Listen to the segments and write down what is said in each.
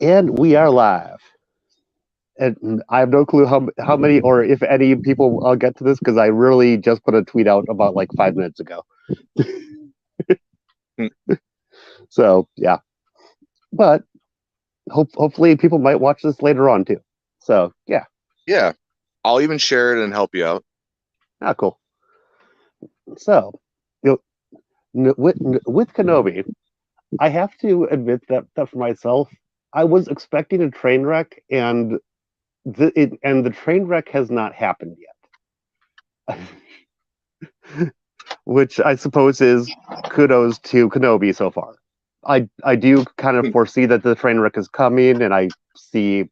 And we are live. And I have no clue how many or if any people will get to this because I really just put a tweet out about like 5 minutes ago. So yeah, but hopefully people might watch this later on too. So yeah, I'll even share it and help you out. cool. So with Kenobi, I have to admit that for myself, I was expecting a train wreck, and the train wreck has not happened yet. Which I suppose is kudos to Kenobi so far. I do kind of foresee that the train wreck is coming, and I see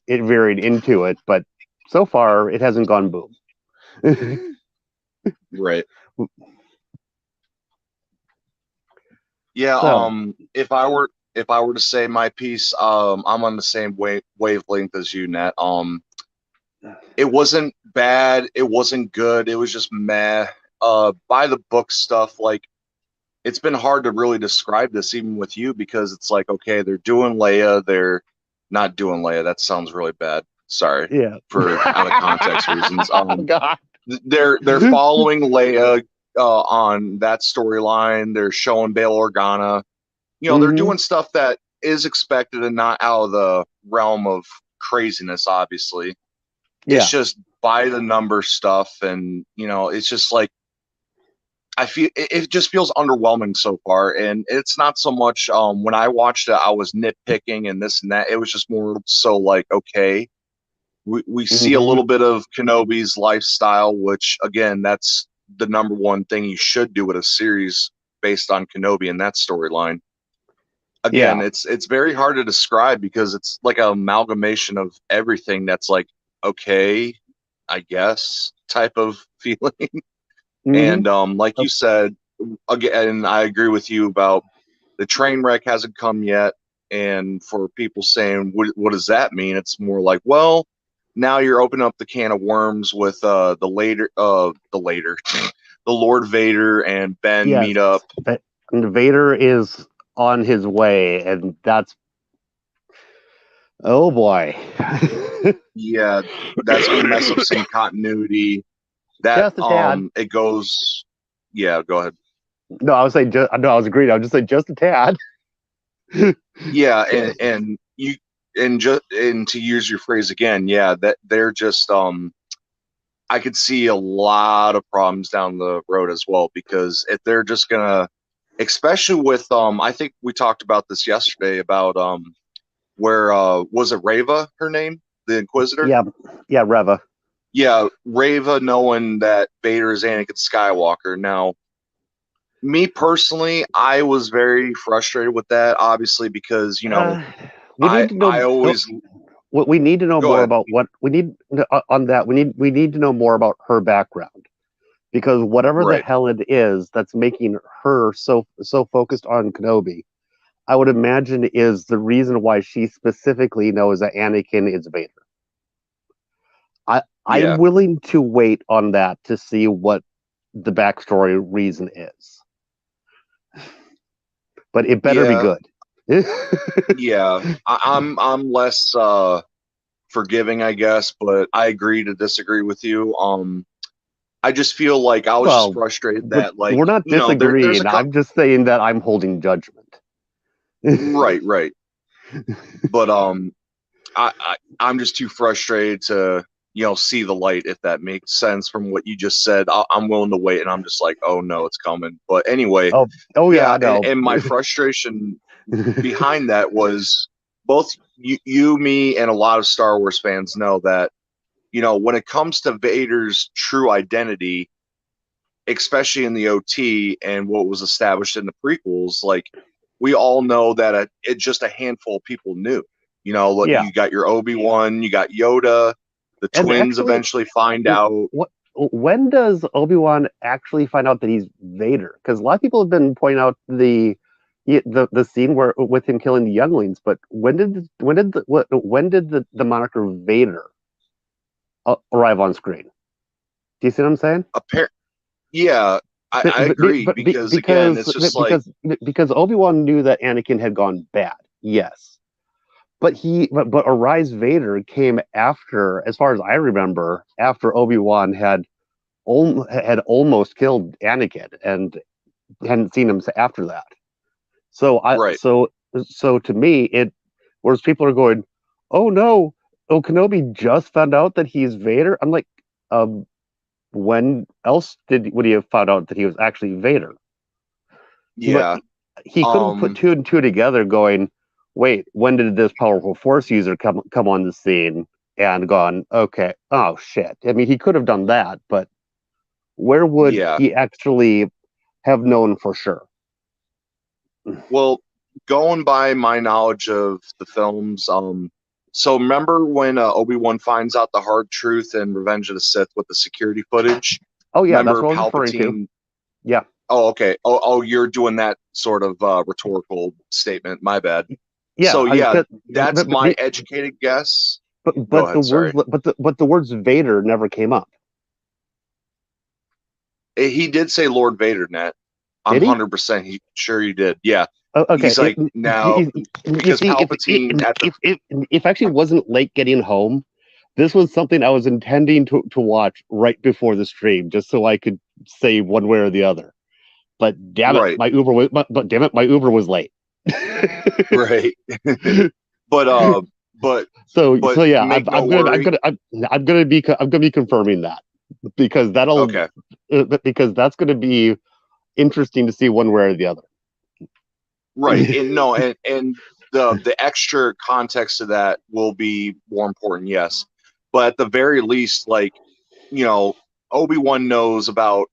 it veering into it, but so far it hasn't gone boom. Right. Yeah. So, if I were to say my piece, I'm on the same wavelength as you, Nat. It wasn't bad. It wasn't good. It was just meh. By the book stuff, like it's been hard to really describe this even with you because it's like, okay, they're doing Leia, they're not doing Leia. That sounds really bad. Sorry. yeah. For out of context reasons. God. They're following Leia on that storyline. They're showing Bail Organa. They're doing stuff that is expected and not out of the realm of craziness, obviously. Yeah. It's just by the number stuff, and it's just like I feel it just feels underwhelming so far, and it's not so much when I watched it I was nitpicking and this and that. It was just more so like, okay, we see a little bit of Kenobi's lifestyle, which again, that's the number one thing you should do with a series based on Kenobi and that storyline. Again, it's very hard to describe because it's like an amalgamation of everything that's like, okay, I guess type of feeling. And like you said, again, I agree with you about the train wreck hasn't come yet. And for people saying, what does that mean? It's more like, well, now you're opening up the can of worms with the Lord Vader and Ben meet up. And Vader is on his way, and that's oh boy. Yeah, that's gonna mess up some continuity. That just a tad. It goes. Yeah, go ahead. No, I was saying. I was agreeing. I was just saying just a tad. Yeah, and to use your phrase again, yeah, that they're just I could see a lot of problems down the road as well because if they're just gonna, especially with I think we talked about this yesterday about where was it Reva her name, the Inquisitor? Yeah, Reva. Yeah, Reva knowing that Vader is Anakin Skywalker. Now, me personally, I was very frustrated with that, obviously, because we need to know. I always. We need to know more about what we need on that. We need to know more about her background, because whatever the hell it is that's making her so focused on Kenobi, I would imagine is the reason why she specifically knows that Anakin is Vader. I'm willing to wait on that to see what the backstory reason is, but it better be good. Yeah, I'm less forgiving, I guess, but I agree to disagree with you. I just feel like I was just frustrated that like we're not disagreeing. I'm just saying that I'm holding judgment. Right. But I'm just too frustrated to see the light, if that makes sense from what you just said. I'm willing to wait, and I'm just like, oh no, it's coming. But anyway, yeah, I know. And my frustration behind that was both you, me, and a lot of Star Wars fans know that when it comes to Vader's true identity, especially in the OT and what was established in the prequels, like we all know that it just a handful of people knew. You got your Obi-Wan, you got Yoda. The twins eventually find out. When does Obi-Wan actually find out that he's Vader? Because a lot of people have been pointing out the scene where with him killing the younglings. But when did the moniker Vader arrive on screen? Do you see what I'm saying? Yeah, I agree because again, it's just because Obi-Wan knew that Anakin had gone bad. Yes. but Arise Vader came after, as far as I remember, after Obi-Wan had almost killed Anakin and hadn't seen him after that. So I Right. so so to me it whereas people are going, oh no, oh Kenobi just found out that he's Vader. I'm like, um, when else would he have found out that he was actually Vader? But Yeah. he could have put Um, two and two together, going, wait, when did this powerful Force user come on the scene? And gone, okay, oh shit. I mean, he could have done that, but where would yeah. he actually have known for sure? Well, going by my knowledge of the films, so remember when Obi-Wan finds out the hard truth in Revenge of the Sith with the security footage? Oh yeah, that's Remember what I was referring to. Palpatine? Yeah, Oh, okay. Oh, you're doing that sort of rhetorical statement. My bad. yeah. So yeah, that's But, my educated guess. Go but the ahead. words Sorry. but the words Vader never came up. He did say Lord Vader, Net. I'm Did he? 100% sure he did. Yeah. Okay. He's like, now, You because see, Palpatine at the, if actually wasn't late getting home, this was something I was intending to watch right before the stream, just so I could say one way or the other. But damn it, right, but damn it, my Uber was late. right. but, but, So yeah, make no worry. I'm gonna be confirming that because Okay. because that's gonna be interesting to see one way or the other. Right. And no, and the extra context of that will be more important, yes. But at the very least, like, you know, Obi-Wan knows about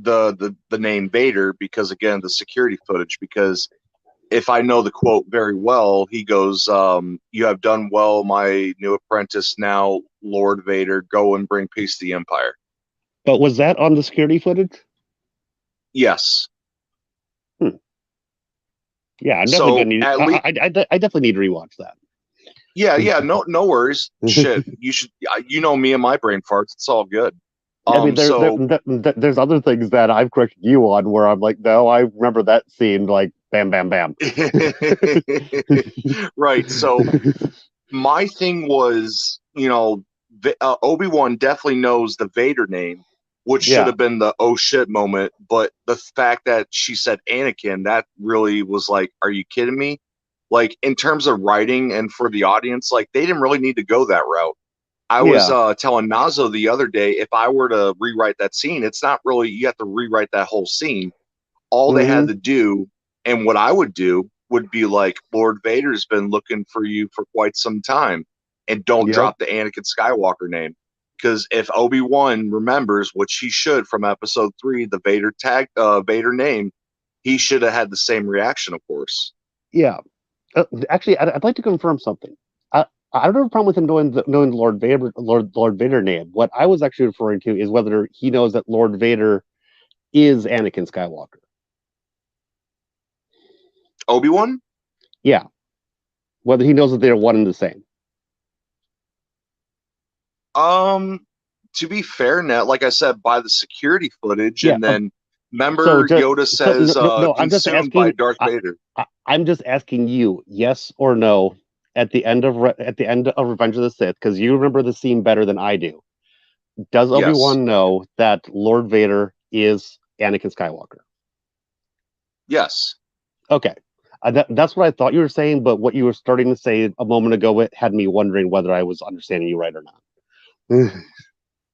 the name Vader because again, the security footage, because if I know the quote very well, he goes, you have done well, my new apprentice, now Lord Vader, go and bring peace to the Empire. But was that on the security footage? Yes. Hmm. Yeah, I'm definitely So gonna need. at least, I definitely need to rewatch that. yeah, no worries. Shit, you should, you know me and my brain farts. It's all good. I mean, So there's other things that I've corrected you on where I'm like, no, I remember that scene, like, bam, bam, bam. right. So my thing was, Obi-Wan definitely knows the Vader name, which should Yeah, have been the oh shit moment. But the fact that she said Anakin, that really was like, are you kidding me? Like, in terms of writing and for the audience, like, they didn't really need to go that route. I was yeah, telling Nazo the other day, if I were to rewrite that scene, it's not really, you have to rewrite that whole scene. All they hmm, had to do, and what I would do, would be like, Lord Vader's been looking for you for quite some time, and don't yep, drop the Anakin Skywalker name. Because if Obi-Wan remembers, which he should from episode 3, the Vader name, he should have had the same reaction, of course. yeah. Actually, I'd like to confirm something. I don't have a problem with him knowing Lord Vader name. What I was actually referring to is whether he knows that Lord Vader is Anakin Skywalker. Obi-Wan? Yeah, whether he knows that they're one and the same. Um, to be fair, Net, like I said, by the security footage, Yeah. and then So remember to Yoda so says, no, I'm just consumed by asking. Darth Vader. I'm just asking you, yes or no, at the end of Revenge of the Sith, because you remember the scene better than I do. Does Obi Yes. Wan know that Lord Vader is Anakin Skywalker? Yes. Okay, that's what I thought you were saying, but what you were starting to say a moment ago, it had me wondering whether I was understanding you right or not.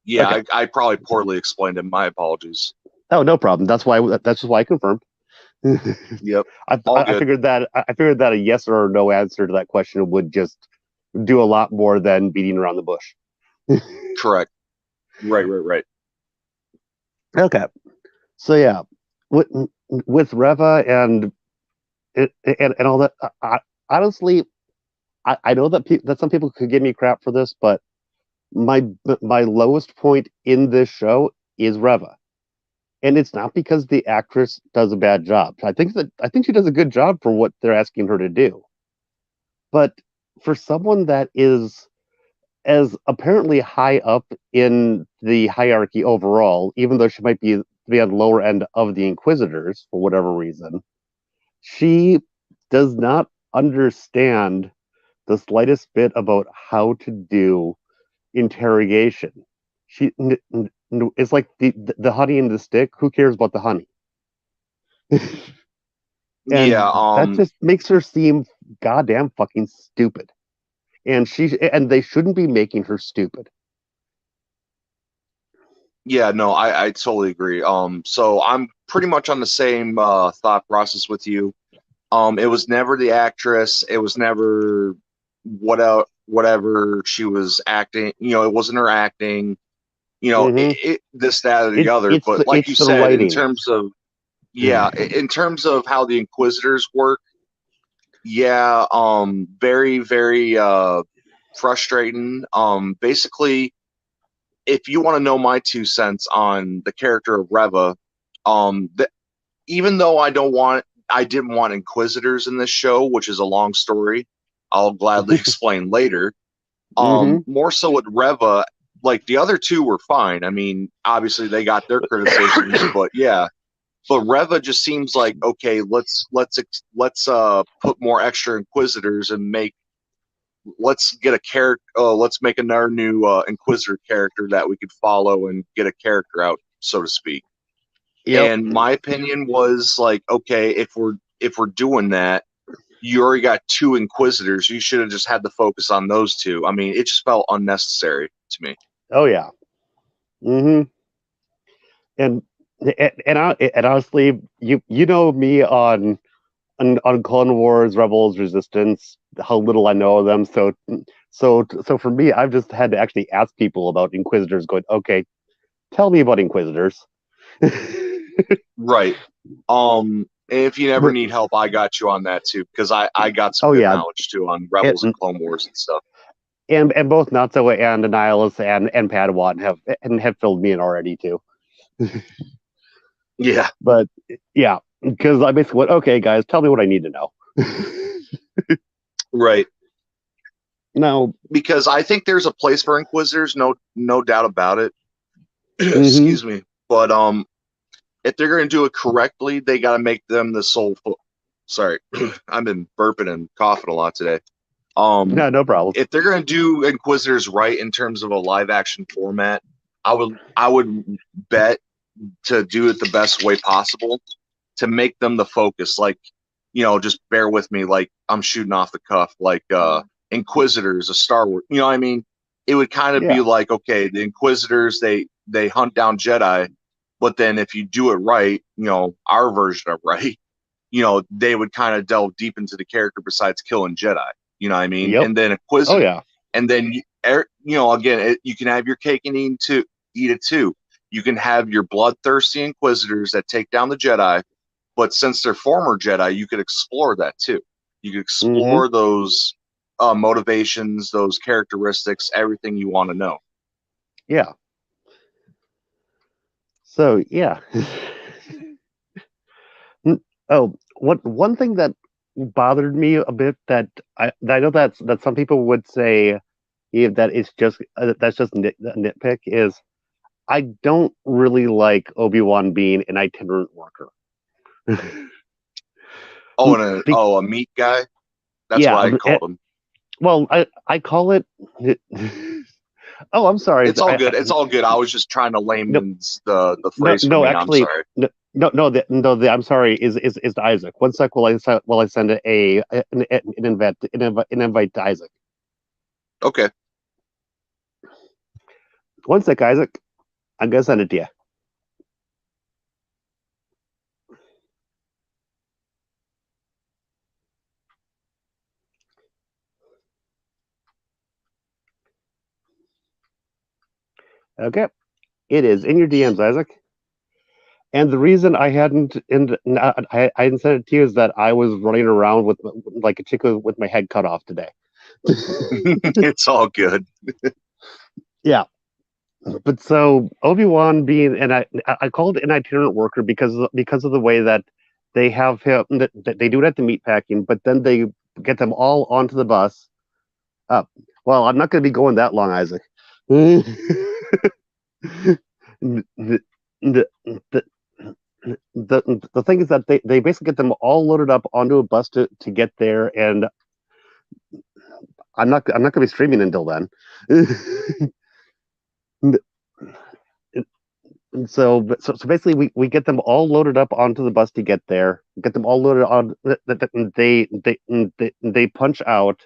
Yeah, Okay. I probably poorly explained it. My apologies. Oh, no problem. That's just why I confirmed. Yep. All good. I figured that a yes or no answer to that question would just do a lot more than beating around the bush. Correct. Right. Okay, so yeah, with with Reva and all that, honestly, I know that that some people could give me crap for this, but my my lowest point in this show is Reva, and it's not because the actress does a bad job. I think she does a good job for what they're asking her to do, but for someone that is as apparently high up in the hierarchy overall, even though she might be on the lower end of the Inquisitors for whatever reason, she does not understand the slightest bit about how to do interrogation. It's like the honey and the stick. Who cares about the honey? Yeah, And that just makes her seem goddamn fucking stupid. And they shouldn't be making her stupid. yeah, no, I totally agree. So I'm pretty much on the same thought process with you. It was never the actress. It was never whatever she was acting. It wasn't her acting. Mm-hmm. This, that, or the It's other. it's But the like you it's the said, in writing. terms of yeah, in terms of how the Inquisitors work, yeah, very, very frustrating. Basically, if you want to know my 2 cents on the character of Reva, the, even though I didn't want Inquisitors in this show, which is a long story, I'll gladly explain later. Mm-hmm. More so with Reva, like the other two were fine. I mean, obviously they got their criticisms, but yeah. But Reva just seems like, okay, let's put more extra Inquisitors and let's get a character. Let's make another new Inquisitor character that we could follow and get a character out, so to speak. Yep. And my opinion was like, okay, if we're doing that, you already got two Inquisitors. You should have just had the focus on those two. I mean, it just felt unnecessary to me. Oh yeah. Mm-hmm. And and honestly, you know me on Clone Wars, Rebels, Resistance, how little I know of them. So for me, I've just had to actually ask people about Inquisitors. Going, okay, tell me about Inquisitors. Right. If you never need help, I got you on that too, because I got some Oh good yeah, knowledge too on Rebels and and Clone Wars and stuff. and both Natso and Annihilus and Padawan have filled me in already too. Yeah. But yeah, because I basically went, okay, guys, tell me what I need to know. Right. Now, Because I think there's a place for Inquisitors, no doubt about it. mm-hmm. Excuse me. But if they're gonna do it correctly, they gotta make them the sole sorry. I've been burping and coughing a lot today. Um, No, no problem. if they're gonna do Inquisitors right in terms of a live action format, I would bet to do it the best way possible to make them the focus. Like, just bear with me. Like I'm shooting off the cuff. Like Inquisitors, a Star Wars. You know what I mean? It would kind of be Yeah, like, okay, the Inquisitors they hunt down Jedi, but then if you do it right, our version of right, they would kind of delve deep into the character besides killing Jedi. You know what I mean? yep. And then Oh Inquisitor, yeah, and then again, you can have your cake and eat it too. You can have your bloodthirsty Inquisitors that take down the Jedi, but since they're former Jedi, you could explore that too. You could mm-hmm. explore those motivations, those characteristics, everything you want to know. Yeah. So yeah. Oh, one thing that bothered me a bit that I know that some people would say, yeah, that it's just that's just nitpick is I don't really like Obi-Wan being an itinerant worker. Oh, and Be- a meat guy. That's yeah, what I called him. well, I call it. Oh, I'm sorry. It's all good. It's all good. I was just trying to No, layman's the no, phrase for no. me. I'm Actually, sorry. no, I'm sorry. Is to Isaac. One sec. While I send an invite to Isaac. Okay. One sec, Isaac. I'm gonna send it to you. Okay, it is in your DMs, Isaac. And the reason I hadn't sent it to you is that I was running around with like a chicken with my head cut off today. It's all good. Yeah, but so Obi-Wan being and I called it an itinerant worker because of the way that they have him that they do it at the meatpacking, but then they get them all onto the bus. Uh, well, I'm not going to be going that long, Isaac. the, the, the, the thing is that they basically get them all loaded up onto a bus to get there, and I'm not going to be streaming until then. And so basically, we get them all loaded up onto the bus to get there. Get them all loaded on. They punch out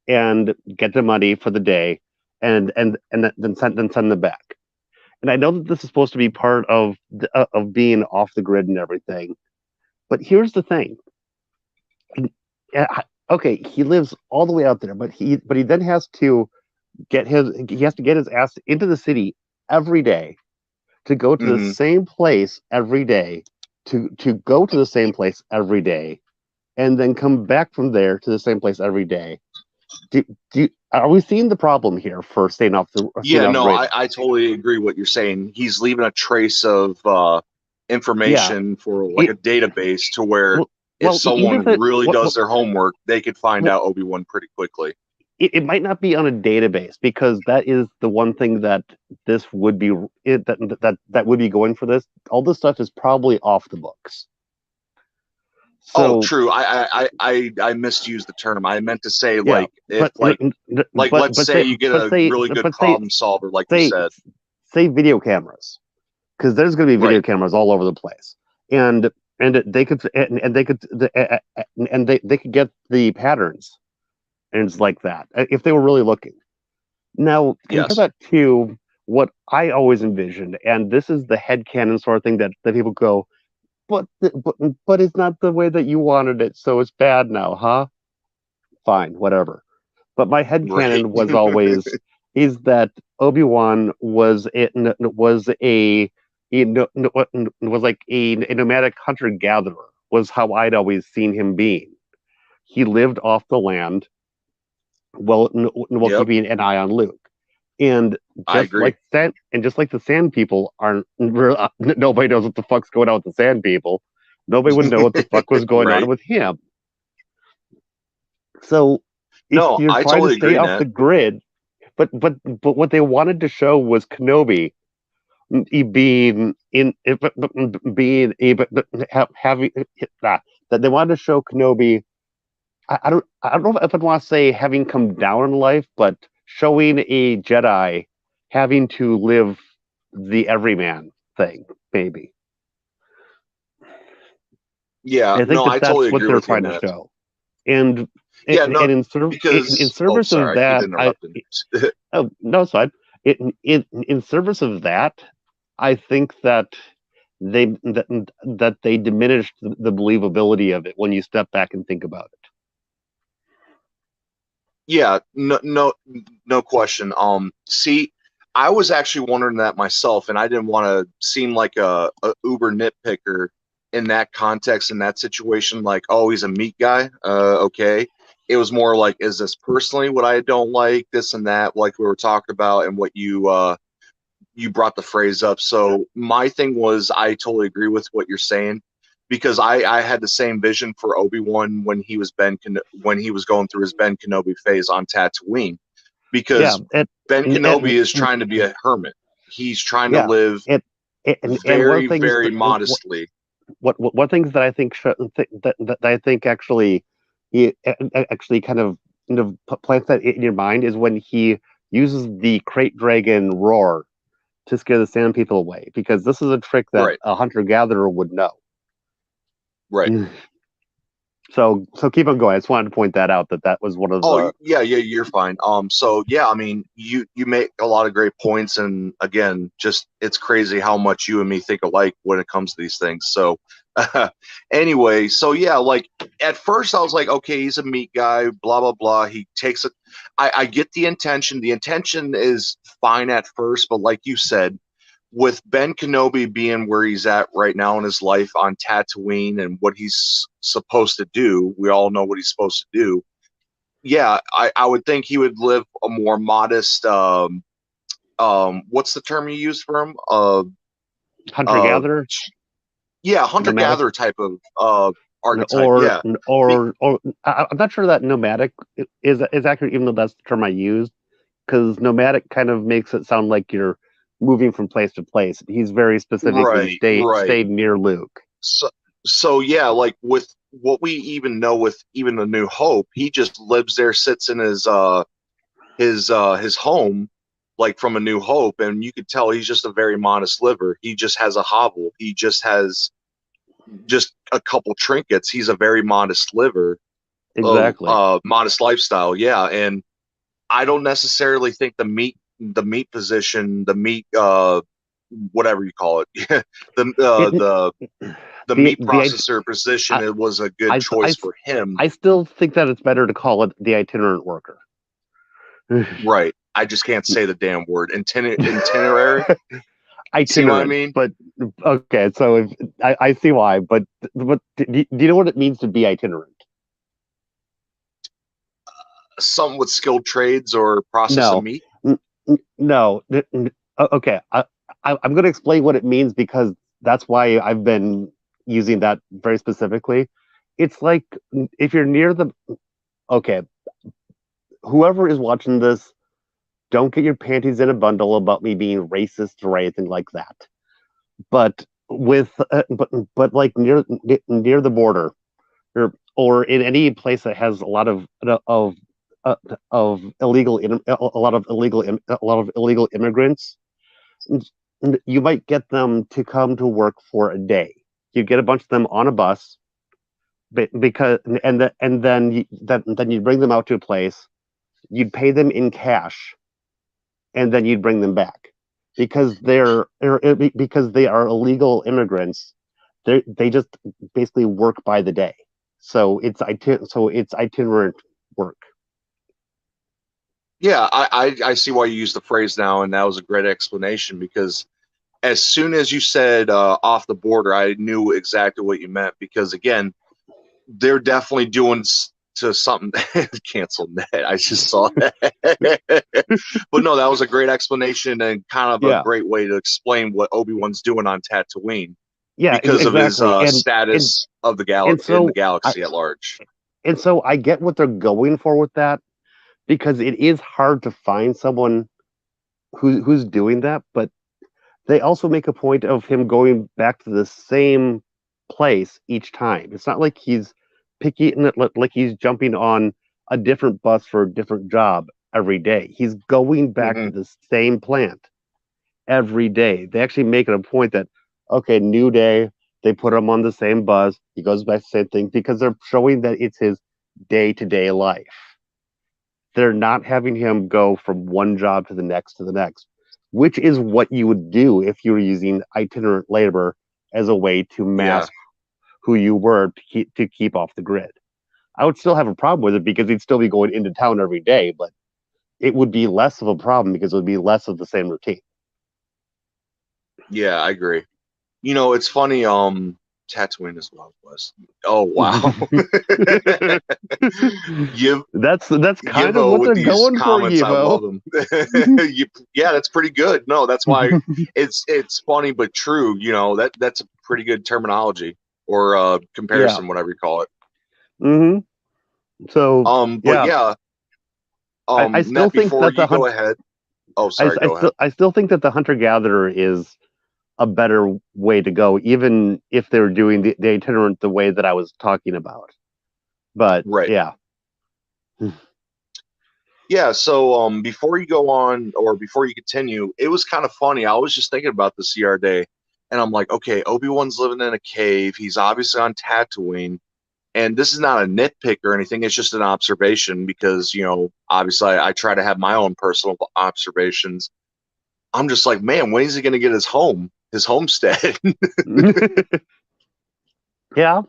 and get the money for the day, and then send them back. And I know that this is supposed to be part of being off the grid and everything, but here's the thing. Okay, he lives all the way out there, but he then has to get his ass into the city every day to go to the Hmm. same place every day, to go to the same place every day, and then come back from there to the same place every day. Are we seeing the problem here for staying Yeah, off no, grid? I totally agree what you're saying. He's leaving a trace of Yeah. information for like It, a database to where well, if even someone if it really does well, their homework, they could find well, out Obi-Wan pretty quickly. it might not be on a database because that is the one thing that this would be that would be going for this. All this stuff is probably off the books. Oh, So true. I misused the term. I meant to say yeah, like if but like let's say you get but a say really good but say problem solver, like you say said. say video cameras, because there's going to be video Right. cameras all over the place, and they could and they could and they could get the patterns and it's like that if they were really looking. Now compare Yes. that to what I always envisioned, and this is the headcanon sort of thing that people go, but it's not the way that you wanted it, so it's bad now, huh? Fine, whatever. But my Right. headcanon was always is that Obi-Wan was like a nomadic hunter gatherer was how I'd always seen him being. He lived off the land while Yep. keeping an eye on Luke. And I agree. just like the Sand People aren't, nobody knows what the fuck's going on with the Sand People. Nobody would know what the fuck was going on Right. with him. So if No, you're I trying to totally stay agree, off Nat. the grid, but what they wanted to show was Kenobi being in being able having that they wanted to show Kenobi. I don't know if I'd want to say having come down in life, but showing a Jedi having to live the everyman thing, maybe. Yeah, I think no, that I that's totally what agree they're with you, trying to Nat. show, and Yeah, no, in because oh, service of sorry, I keep that, interrupting. oh no, side in service of that, I think that they diminished the believability of it when you step back and think about it. Yeah, no question. See, I was actually wondering that myself, and I didn't want to seem like a uber nitpicker in that context, in that situation. Like, oh, he's a meat guy. Okay. It was more like, is this personally what I don't like, this and that, like we were talking about, and what you brought the phrase up. So my thing was, I totally agree with what you're saying because I had the same vision for Obi-Wan when he was when he was going through his Ben Kenobi phase on Tatooine, Yeah, because Ben Kenobi is and trying to be a hermit. He's trying to yeah, live it, and one of very, the things very modestly. one things that I think that I think actually he actually kind of plants that in your mind is when he uses the crate dragon roar to scare the sand people away because this is a trick that Right, a hunter gatherer would know. right. So keep on going. I just wanted to point that out that was one of Oh the yeah, you're fine. So yeah, I mean, you make a lot of great points, and again, just it's crazy how much you and me think alike when it comes to these things. So anyway, so yeah, like at first I was like, okay, he's a meat guy, blah blah blah. He takes it. I get the intention. The intention is fine at first, but like you said, with Ben Kenobi being where he's at right now in his life on Tatooine and what he's supposed to do, we all know what he's supposed to do. Yeah, I would think he would live a more modest what's the term you use for him? hunter Uh gatherer yeah, hunter nomadic gatherer type of archetype. or Yeah. I'm not sure that nomadic is accurate, even though that's the term I used, because nomadic kind of makes it sound like you're moving from place to place. He's very specifically Right, right. stayed near Luke. So yeah, like with what we even know with even the New Hope, he just lives there, sits in his home, like from A New Hope, and you could tell he's just a very modest liver. He just has a hovel. He just has just a couple trinkets. He's a very modest liver, Exactly. modest lifestyle. Yeah, and I don't necessarily think the meat position, the meat, whatever you call it, It, the the meat the processor position, I, it was a good I, I, choice for him. I still think that it's better to call it the itinerant worker. Right. I just can't say the damn word. Itinerary. See what I Itinerant, mean? but okay. So if I see why, but do you know what it means to be itinerant? Something with skilled trades or process of No, meat. no. Okay, I'm going to explain what it means because that's why I've been using that very specifically. It's like if you're near the okay, whoever is watching this, don't get your panties in a bundle about me being racist or anything like that. But with but like near the border or in any place that has a lot of illegal a lot of illegal immigrants, you might get them to come to work for a day. You get a bunch of them on a bus, because then you bring them out to a place. You'd pay them in cash, and then you'd bring them back because because they are illegal immigrants. They just basically work by the day. So it's itinerant work. Yeah, I see why you use the phrase now, and that was a great explanation because as soon as you said off the border, I knew exactly what you meant because again, they're definitely doing to something. Cancel net. I just saw that. But no, that was a great explanation and kind of a Yeah, great way to explain what Obi-Wan's doing on Tatooine yeah, because of his exactly. And status of the and in the so I galaxy at large. I get what they're going for with that because it is hard to find someone who's doing that, but they also make a point of him going back to the same place each time. It's not like he's picking like he's jumping on a different bus for a different job every day. He's going back to Hmm. the same plant every day. They actually make it a point that okay, new day, they put him on the same bus. He goes back to the same thing because they're showing that it's his day to day life. They're not having him go from one job to the next, which is what you would do if you were using itinerant labor as a way to Yeah, mask who you were to keep off the grid. I would still have a problem with it because he'd still be going into town every day, but it would be less of a problem because it would be less of the same routine. yeah, I agree. You know, it's funny. Tatooine is Wild West. Oh wow. Yiv That's kind of Yivo what with they're these going for, comments, I love Evo. them. Yeah, that's pretty good. No, that's why it's funny but true. You know that's a pretty good terminology or Yeah. comparison, whatever you call it. hmm So But yeah, yeah, I still Net. think Before that you go ahead. Oh, sorry. Go ahead. I still think that the hunter gatherer is a better way to go, even if they're doing the itinerant the way that I was talking about. But Right. yeah, Yeah, so before you go on or before you continue, it was kind of funny. I was just thinking about this the other day, and I'm like, okay, Obi-Wan's living in a cave. He's obviously on Tatooine, and this is not a nitpick or anything. It's just an observation because, you know, obviously I try to have my own personal observations. I'm just like, man, when is he going to get his homestead? yeah,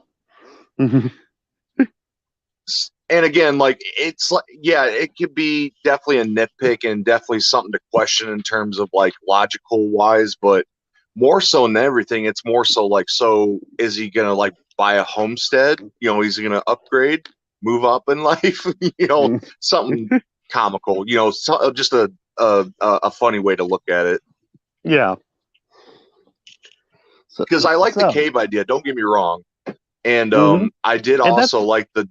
And again, like it's like, yeah, it could be definitely a nitpick and definitely something to question in terms of like logical wise, but more so than everything, it's more so like, so is he gonna like buy a homestead? You know, he's gonna upgrade, move up in life, you know, something comical, you know, just a funny way to look at it. yeah. So, Because I like the so cave idea, don't get me wrong. And hmm I did and also that's like the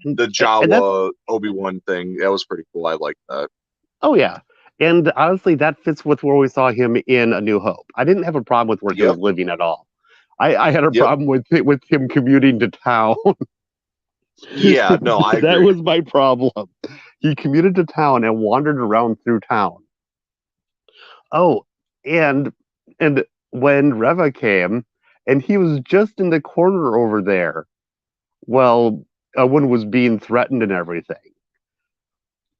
and that's Jawa Obi-Wan thing. That was pretty cool. I like that. oh yeah. And honestly, that fits with where we saw him in A New Hope. I didn't have a problem with where he was Yep. living at all. I had a Yep. problem with him commuting to town. Yeah, no, I That agree. was my problem. He commuted to town and wandered around through town. Oh, and and when Reva came, and he was just in the corner over there. Well, Owen was being threatened and everything.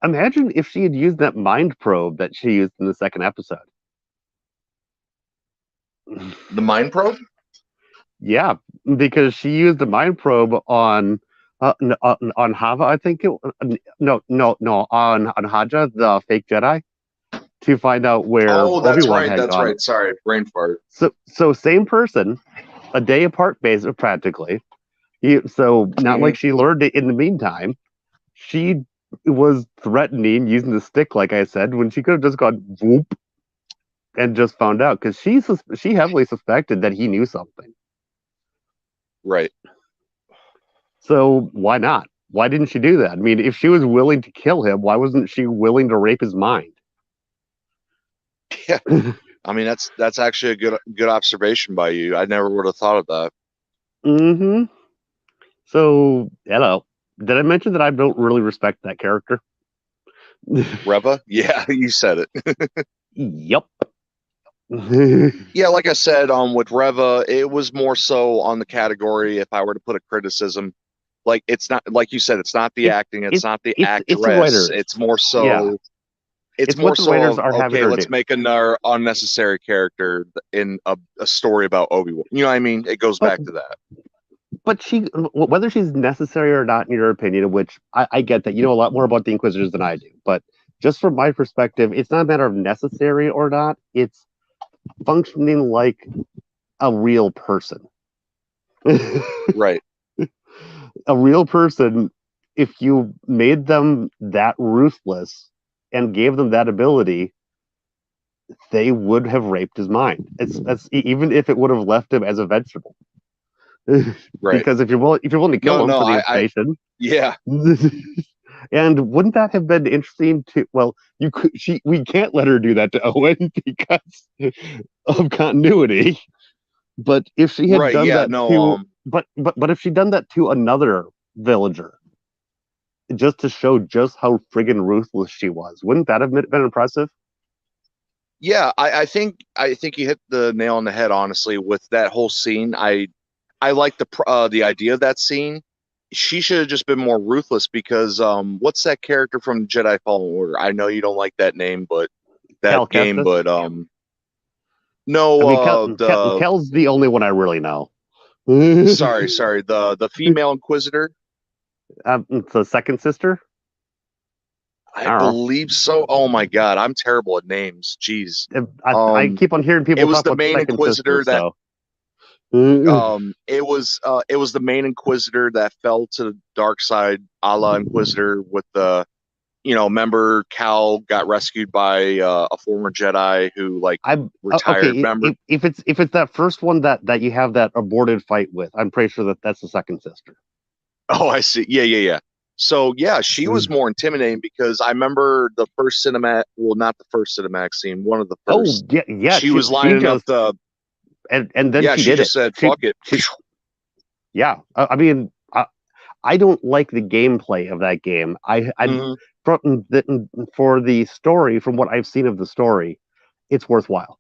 Imagine if she had used that mind probe that she used in the second episode. The Mind Probe? Yeah, because she used the mind probe on Hava, I think it. No, on Haja, the fake Jedi, to find out where Oh, Obi that's Wan right. had That's gone. right. Sorry, brain fart. So same person, a day apart, basically, practically. So not Hmm. like she learned it in the meantime. She was threatening using the stick, like I said, when she could have just gone whoop and just found out because she heavily suspected that he knew something. Right. So why not? Why didn't she do that? I mean, if she was willing to kill him, why wasn't she willing to rape his mind? Yeah. I mean, that's actually a good observation by you. I never would have thought of that. Mm-hmm. So, hello. Did I mention that I don't really respect that character? Reva? Yeah, you said it. Yep. Yeah, like I said, with Reva, it was more so on the category if I were to put a criticism. Like it's not like you said, it's not the it's acting, it's it's not the it's the actress. writers. Yeah, It's it's more what the so writers of are having okay, her let's do. make another unnecessary character in a story about Obi-Wan. You know what I mean? It goes But back to that. but she, whether she's necessary or not, in your opinion, which I get that you know a lot more about the Inquisitors than I do, but just from my perspective, it's not a matter of necessary or not. It's functioning like a real person. Right. A real person, if you made them that ruthless and gave them that ability, they would have raped his mind. That's even if it would have left him as a vegetable. Right. Because if you're willing to kill No, him no, for the I information, yeah. and wouldn't that have been interesting to? Well, you could. We can't let her do that to Owen because of continuity. But if she had Right. done Yeah, that no, to, but if she'd done that to another villager, just to show just how friggin' ruthless she was, wouldn't that have been impressive? yeah, I think you hit the nail on the head, honestly, with that whole scene. I like the idea of that scene. She should have just been more ruthless because what's that character from Jedi Fallen Order? I know you don't like that name, but that Cal game, Kestis. but no, I mean, the Cal's the only one I really know. sorry, the female Inquisitor. It's a second sister. I I don't believe so. Oh my God, I'm terrible at names. Jeez. know. I Um, keep on hearing it people was talk the about the main second sister. Inquisitor that So yeah, it was the main Inquisitor that fell to the dark side, a la Inquisitor with the member Cal got rescued by a former Jedi who like I'm retired. okay. Remember? If it's that first one that you have that aborted fight with, I'm pretty sure that that's the second sister. Oh, I see. Yeah, yeah, yeah. So yeah, she was more intimidating because I remember the first cinematic. Well, not the first cinematic scene. One of the Oh first. yeah, yeah. She was She lining up just the. and then Yeah, she she did it. just said, She "Fuck it." she yeah. I mean, I don't like the gameplay of that game. I Hmm. for the story, from what I've seen of the story, it's worthwhile.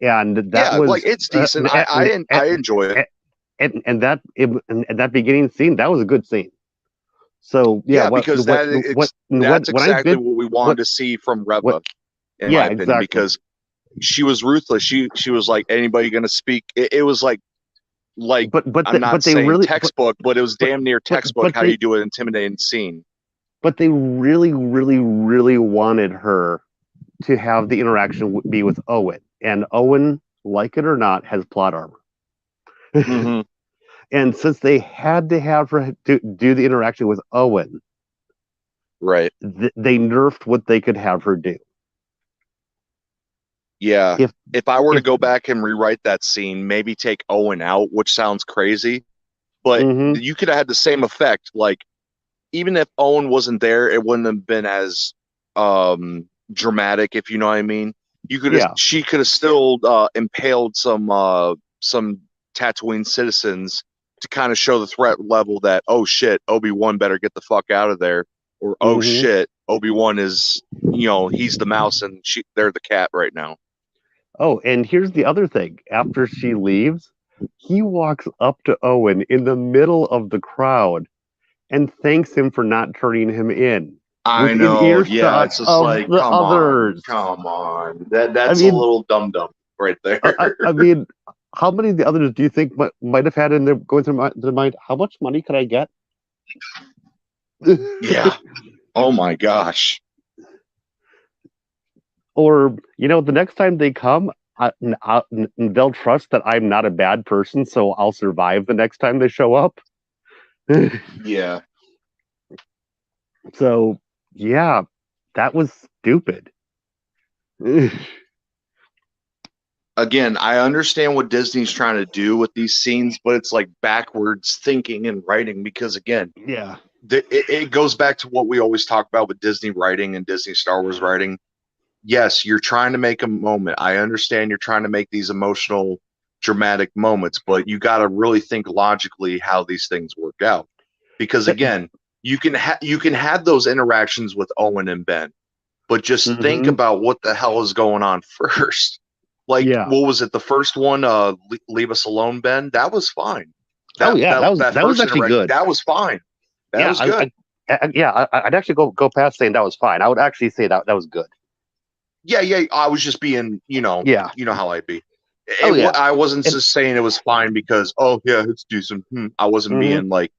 And that Yeah, like was it's decent. I enjoy it. and that beginning scene, that was a good scene. So yeah, Yeah, because that's when I exactly bid what we what wanted to see from what Reva, in my yeah, opinion, exactly. because she was ruthless. She was like anybody gonna speak. It was like I'm not But they saying really textbook, but it was but damn near textbook how you do an intimidating scene. but they really wanted her to have the interaction be with Owen, and Owen, like it or not, has plot armor. Hmm. And since they had to have her do the interaction with Owen, Right. they nerfed what they could have her do. Yeah. If If I were to if go back and rewrite that scene, maybe take Owen out, which sounds crazy, but mm-hmm, you could have had the same effect. Like even if Owen wasn't there, it wouldn't have been as dramatic, if you know what I mean. yeah, She could have still impaled some Tatooine citizens to kind of show the threat level that, oh shit, Obi-Wan better get the fuck out of there, or oh shit, Obi-Wan is, he's the mouse and they're the cat right now. Oh, and here's the other thing. After she leaves, he walks up to Owen in the middle of the crowd and thanks him for not turning him in. I Within know, yeah. earshot It's just of like, the others. come on. I That's a mean, little dumb right there. I mean, how many of the others do you think might have had in their going through their mind? How much money could I get? Yeah. Oh my gosh. Or the next time they come, they'll trust that I'm not a bad person, so I'll survive the next time they show up. Yeah. So, yeah, that was stupid. Again, I understand what Disney's trying to do with these scenes, but it's like backwards thinking and writing because, again, yeah, it goes back to what we always talk about with Disney writing and Disney Star Wars writing. Yes, you're trying to make a moment. I understand you're trying to make these emotional, dramatic moments, but you got to really think logically how these things work out. Because again, you can have those interactions with Owen and Ben, but just think about what the hell is going on first. Like, what was it? The first one, Leave Us Alone, Ben? That was fine. That was actually good. That was fine. That was good. I'd actually go past saying that was fine. I would actually say that was good. Yeah. I was just being, you know how I'd be. I wasn't just saying it was fine because, oh yeah, it's decent. I wasn't being like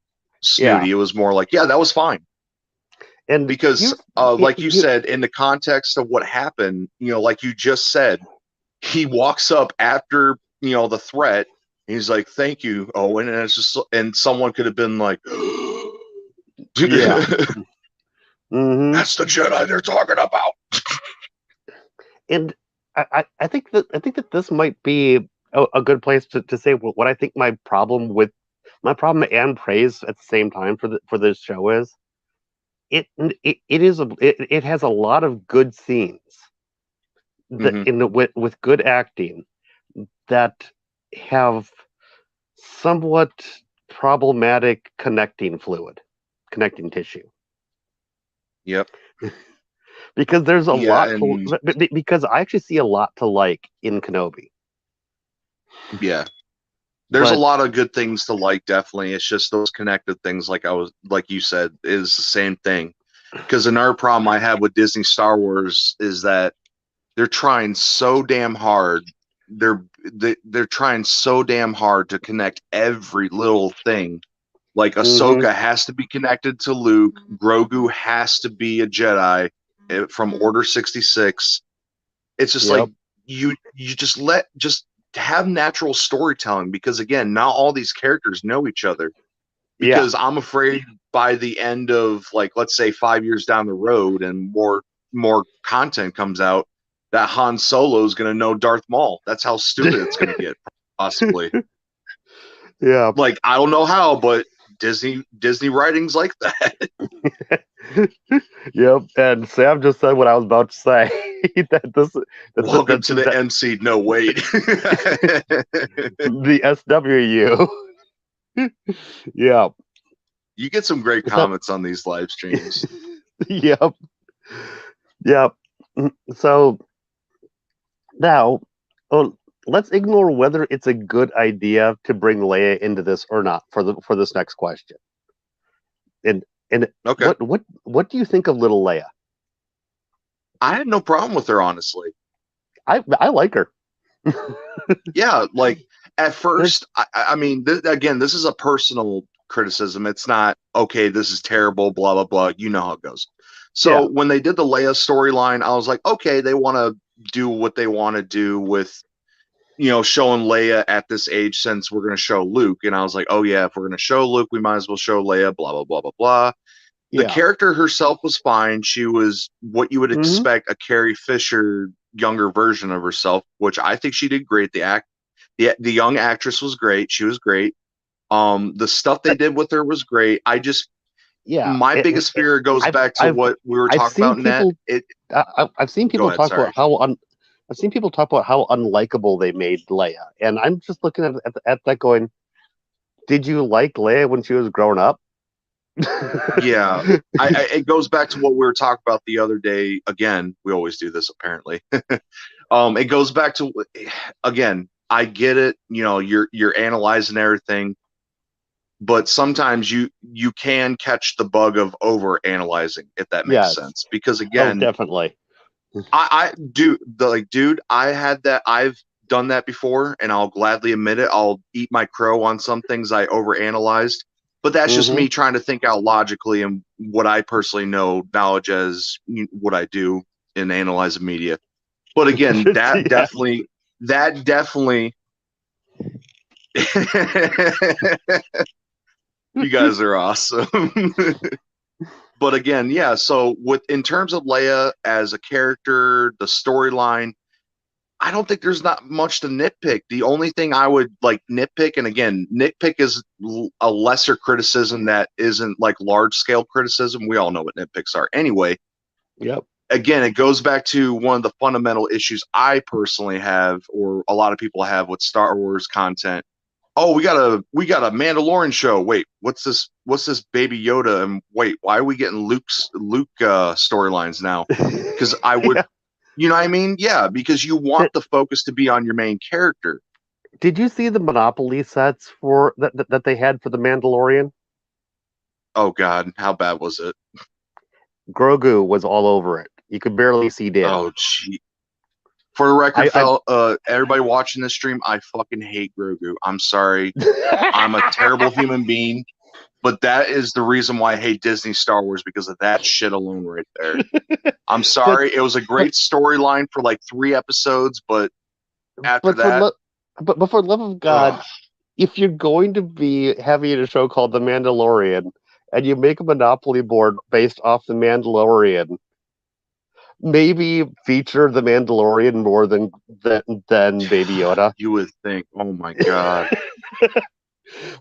snooty. Yeah. It was more like, yeah, that was fine. And because, like you said, in the context of what happened, like you just said, he walks up after the threat. And he's like, "Thank you, Owen," and it's just, and someone could have been like, "Yeah, that's the Jedi they're talking about." And I think that this might be a good place to say what I think my problem and praise at the same time for this show is. It has a lot of good scenes with good acting that have somewhat problematic connecting tissue. Yep. Because there's a lot because I actually see a lot to like in Kenobi. Yeah. There's a lot of good things to like, definitely. It's just those connected things, like you said, is the same thing. Because another problem I have with Disney Star Wars is that they're trying so damn hard. They're trying so damn hard to connect every little thing. Like Ahsoka has to be connected to Luke. Grogu has to be a Jedi from Order 66. It's just like you just have natural storytelling, because again, not all these characters know each other. Because I'm afraid by the end of, like, let's say 5 years down the road and more content comes out, that Han Solo is going to know Darth Maul. That's how stupid it's going to get, possibly. Yeah. Like, I don't know how, but Disney writing's like that. Yep. And Sam just said what I was about to say. Welcome to the MC. No, wait. The SWU. Yeah. You get some great comments on these live streams. Yep. So now, let's ignore whether it's a good idea to bring Leia into this or not for this next question. And okay, what do you think of little Leia? I had no problem with her, honestly. I like her. Yeah, like at first, I mean, again, this is a personal criticism. It's not, okay, this is terrible, blah, blah, blah. You know how it goes. So when they did the Leia storyline, I was like, okay, they want to do what they want to do with, showing Leia at this age, since we're going to show Luke. And I was like, oh yeah, if we're going to show Luke, we might as well show Leia, blah, blah, blah, blah, blah. The character herself was fine. She was what you would expect a Carrie Fisher younger version of herself, which I think she did great. The young actress was great. She was great. The stuff they did with her was great. My biggest fear goes back to what we were talking about. I've seen people talk about how unlikable they made Leia, and I'm just looking at that going, did you like Leia when she was growing up? Yeah, it goes back to what we were talking about the other day. Again, we always do this apparently. It goes back to, again, I get it. You know, you're analyzing everything, but sometimes you can catch the bug of over analyzing, if that makes Yes. sense. Because Oh, again, definitely. I do dude, I've done that before, and I'll gladly admit it. I'll eat my crow on some things I overanalyzed, but that's just Hmm. me trying to think out logically and what I personally know knowledge as what I do in analyzing media. But again, Yeah. that definitely, you guys are awesome. But again, yeah. So with in terms of Leia as a character, the storyline, I don't think there's not much to nitpick. The only thing I would like nitpick, and again, nitpick is a lesser criticism that isn't like large scale criticism. We all know what nitpicks are. Anyway, Yep. again, it goes back to one of the fundamental issues I personally have, or a lot of people have with Star Wars content. Oh, we got a Mandalorian show. Wait, what's this? What's this Baby Yoda? And wait, why are we getting Luke storylines now? Because I would, Yeah. you know what I mean? Yeah, because you want Did, the focus to be on your main character. did you see the Monopoly sets for that they had for the Mandalorian? Oh God, how bad was it? Grogu was all over it. You could barely see Dan. Oh gee. For the record, I everybody watching this stream, I fucking hate Grogu. I'm sorry. I'm a terrible human being, but that is the reason why I hate Disney Star Wars, because of that shit alone right there. I'm but sorry. It was a but great storyline for like 3 episodes, but after but for that, lo- but for love of God, ugh, if you're going to be having a show called The Mandalorian and you make a Monopoly board based off The Mandalorian, maybe feature The Mandalorian more than Baby Yoda. you would think, oh my God.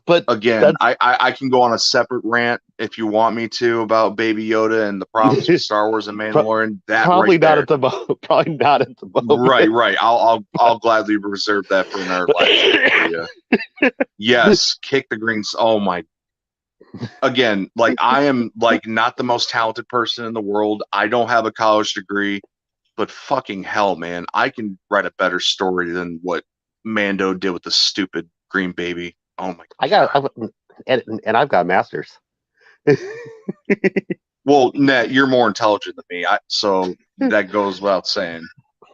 But Again, that's I can go on a separate rant if you want me to about Baby Yoda and the problems with Star Wars and Mandalorian. That right probably not there. at the moment. Probably not at the Right, moment. right. I'll gladly reserve that for another live stream for you. Yes, kick the greens. Oh my. Again, like I am like not the most talented person in the world. I don't have a college degree, but fucking hell, man, I can write a better story than what Mando did with the stupid green baby. Oh my I got, God. and I've got masters. Well, Net, you're more intelligent than me, so that goes without saying.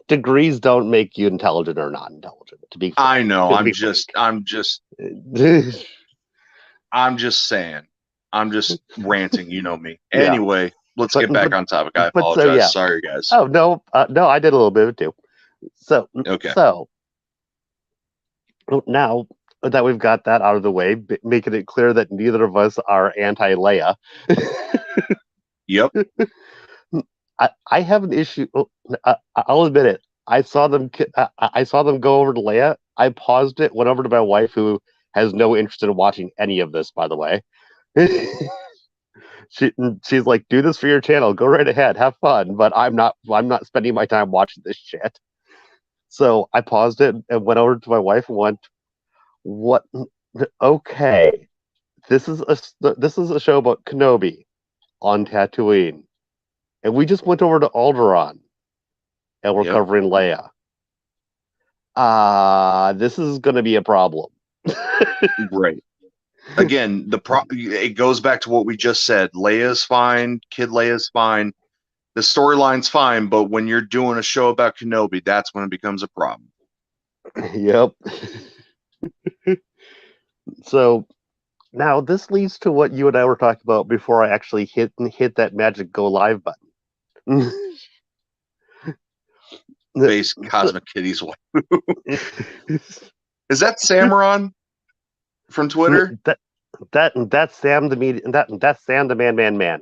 Degrees don't make you intelligent or not intelligent. To be I frank, know. to be frank. I'm just saying. I'm just ranting. You know me. Yeah, Anyway, let's but get back on topic. I so apologize. yeah. Sorry, guys. Oh no, no, I did a little bit of it too. So Okay. so now that we've got that out of the way, making it clear that neither of us are anti Leia. Yep. I have an issue. I'll admit it. I saw them go over to Leia. I paused it, went over to my wife, who has no interest in watching any of this, by the way. She's like, "Do this for your channel. Go right ahead, have fun." But I'm not. I'm not spending my time watching this shit. So I paused it and went over to my wife and went, "What? Okay, this is a show about Kenobi on Tatooine, and we just went over to Alderaan, and we're Yep. covering Leia. This is going to be a problem." Right. Again, it goes back to what we just said. Leia's fine. Kid Leia's fine. The storyline's fine, but when you're doing a show about Kenobi, that's when it becomes a problem. Yep. So now this leads to what you and I were talking about before I actually hit that magic go live button. Base Cosmic Kitty's wife. Is that Samron from Twitter? That's Sam the media. That's Sam the man.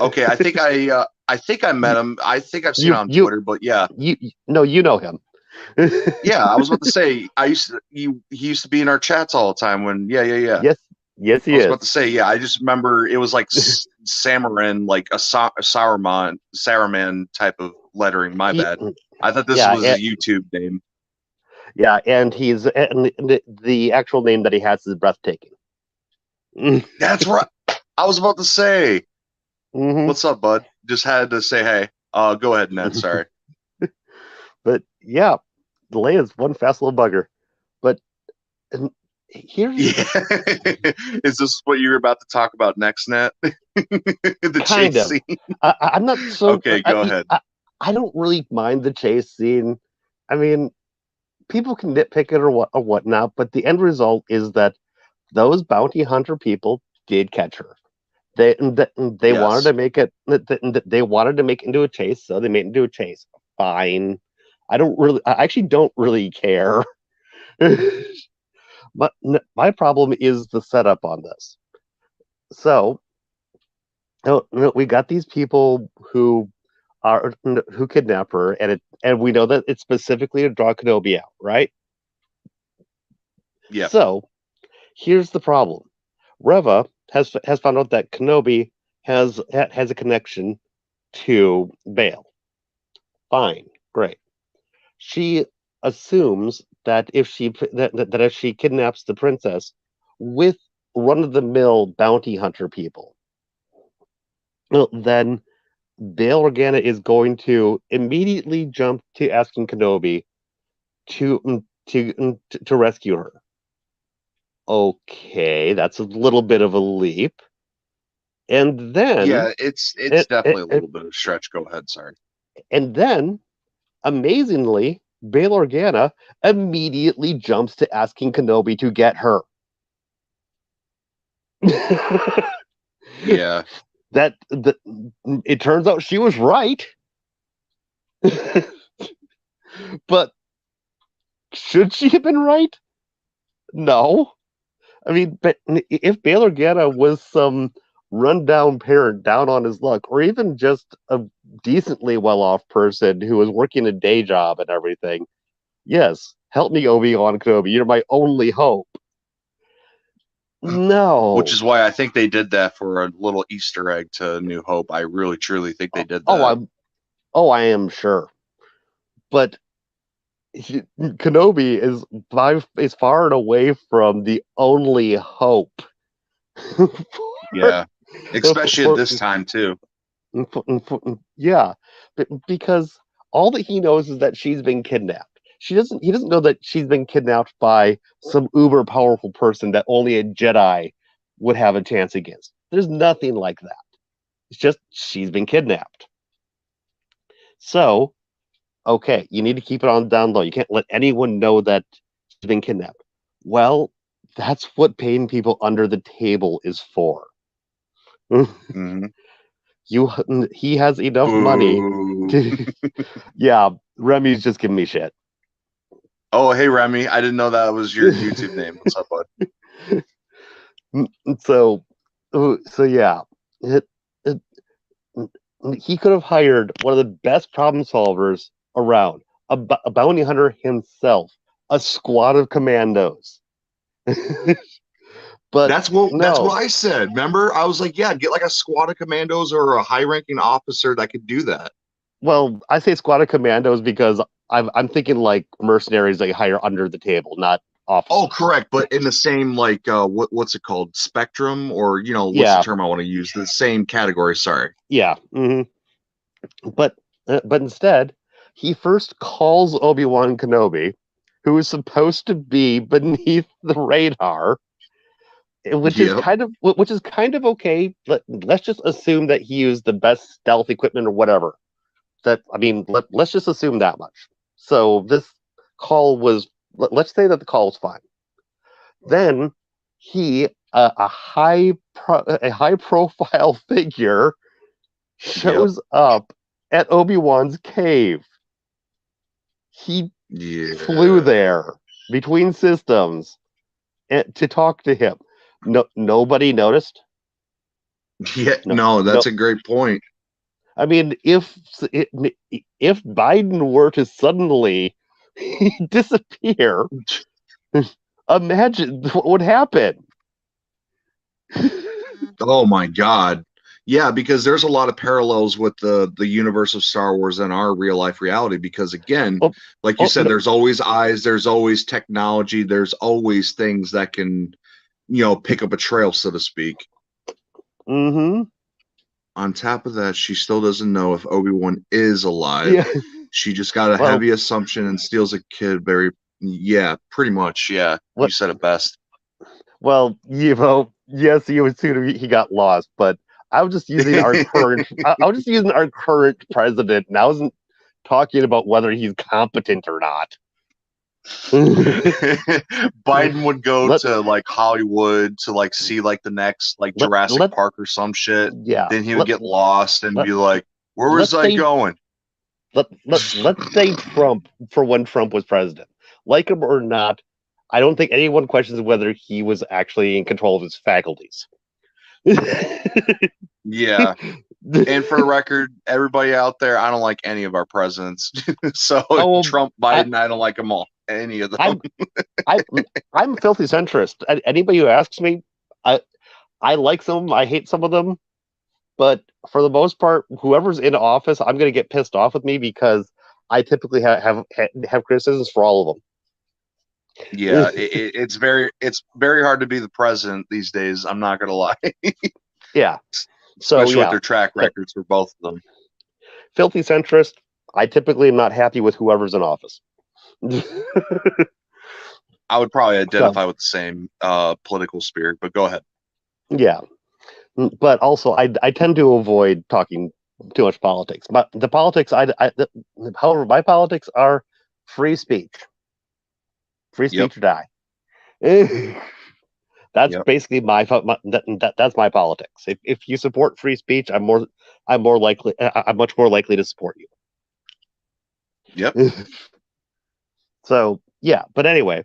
Okay, I think I met him. I think I've seen him on Twitter, but yeah. You know him. Yeah, I was about to say he used to be in our chats all the time when yeah. Yes he I was is. about to say yeah. I just remember it was like Samarin, like a Saruman type of lettering. My bad. I thought this was a YouTube name. Yeah, and the actual name that he has is breathtaking. That's right. I was about to say, Hmm. what's up, bud? Just had to say, hey. Go ahead, Ned. Sorry. But yeah, Leia's one fast little bugger. But and here's Yeah. Is this what you're about to talk about next, Ned? The kind chase of. scene. I'm not so. Okay, go ahead. I don't really mind the chase scene. I mean, people can nitpick it or whatnot, but the end result is that those bounty hunter people did catch her. They wanted Yes. to make it. They wanted to make it into a chase, so they made it into a chase. Fine. I actually don't really care. But my problem is the setup on this. So we got these people who kidnap her, and we know that it's specifically to draw Kenobi out, right? Yep. So here's the problem: Reva has found out that Kenobi has a connection to Bail. Fine, great. She assumes that if she kidnaps the princess with run of the mill bounty hunter people, well, then Bail Organa is going to immediately jump to asking Kenobi to rescue her. Okay, that's a little bit of a leap. And then Yeah, it's and, definitely a little bit of stretch. Go ahead. Sorry. and then amazingly, Bail Organa immediately jumps to asking Kenobi to get her. Yeah. that the, it turns out she was right. But should she have been right? No. I mean, but if Bail Organa was some rundown parent down on his luck, or even just a decently well-off person who was working a day job and everything, yes, help me, Obi-Wan Kenobi. You're my only hope. Which No. is why I think they did that for a little Easter egg to New Hope. I really truly think they did Oh, that. I am sure. But Kenobi is far and away from the only hope for, Yeah. Especially at for, this time too. yeah, because all that he knows is that she's been kidnapped. He doesn't know that she's been kidnapped by some uber powerful person that only a Jedi would have a chance against. There's nothing like that. It's just she's been kidnapped. So, okay, you need to keep it on down low. You can't let anyone know that she's been kidnapped. Well, that's what paying people under the table is for. Hmm. you he has enough money Boo. to yeah, Remy's just giving me shit. Oh, hey Remy. I didn't know that was your YouTube name. What's up, bud? so so yeah, it, it, he could have hired one of the best problem solvers around, a bounty hunter himself, a squad of commandos. But That's what no. I said. Remember? I was like, yeah, get like a squad of commandos or a high-ranking officer that could do that. Well, I say squad of commandos because I'm thinking like mercenaries they hire under the table, not Oh, officers. correct. But in the same like what's it called? Spectrum or what's the Yeah, term I want to use? The same category, sorry. yeah. But instead, he first calls Obi-Wan Kenobi, who is supposed to be beneath the radar, Yep. which is kind of okay. Let's just assume that he used the best stealth equipment or whatever. Let's just assume that much. So this call was. Let's say that the call was fine. Then he, a high profile figure, Yep. shows up at Obi-Wan's cave. He flew Yeah. there between systems to talk to him. No, nobody noticed. Yeah, No, no, no. that's a great point. I mean, if Biden were to suddenly disappear, imagine what would happen. Oh my God. Yeah, because there's a lot of parallels with the universe of Star Wars and our real life reality. Because again, Oh, like you oh said, no. there's always eyes, there's always technology, there's always things that can, pick up a trail, so to speak. Mm-hmm. On top of that, she still doesn't know if Obi-Wan is alive. Yeah. She just got a Well, heavy assumption and steals a kid very, yeah, pretty much. Yeah, you what? said it best. Well, yes, he was soon he got lost, but I was just using our current. I was just using our current president, and I wasn't talking about whether he's competent or not. Biden would go let to like Hollywood to like see like the next like let Jurassic let Park or some shit. yeah Then he would get lost and let be like, "Where was let's I say going?" let's say Trump for when Trump was president, like him or not. I don't think anyone questions whether he was actually in control of his faculties. Yeah. And for the record, everybody out there, I don't like any of our presidents. So Oh, Trump, I, Biden, I don't like them all. Any of them. I'm I I'm a filthy centrist. Anybody who asks me, I I like some of them, I hate some of them, but for the most part, whoever's in office, I'm going to get pissed off with me because I typically have criticisms for all of Yeah, them. it's very hard to be the president these days. I'm not gonna lie, Yeah. So especially with yeah, their track so records for both of them. filthy centrist. I typically am not happy with whoever's in office. I would probably So identify with the same political spirit, but go ahead. yeah, but also I tend to avoid talking too much politics. But the politics however, my politics are free speech, free Yep. speech or die. That's Yep. basically that's my politics. If you support free speech, I'm much more likely to support Yep. you. So yeah, but anyway,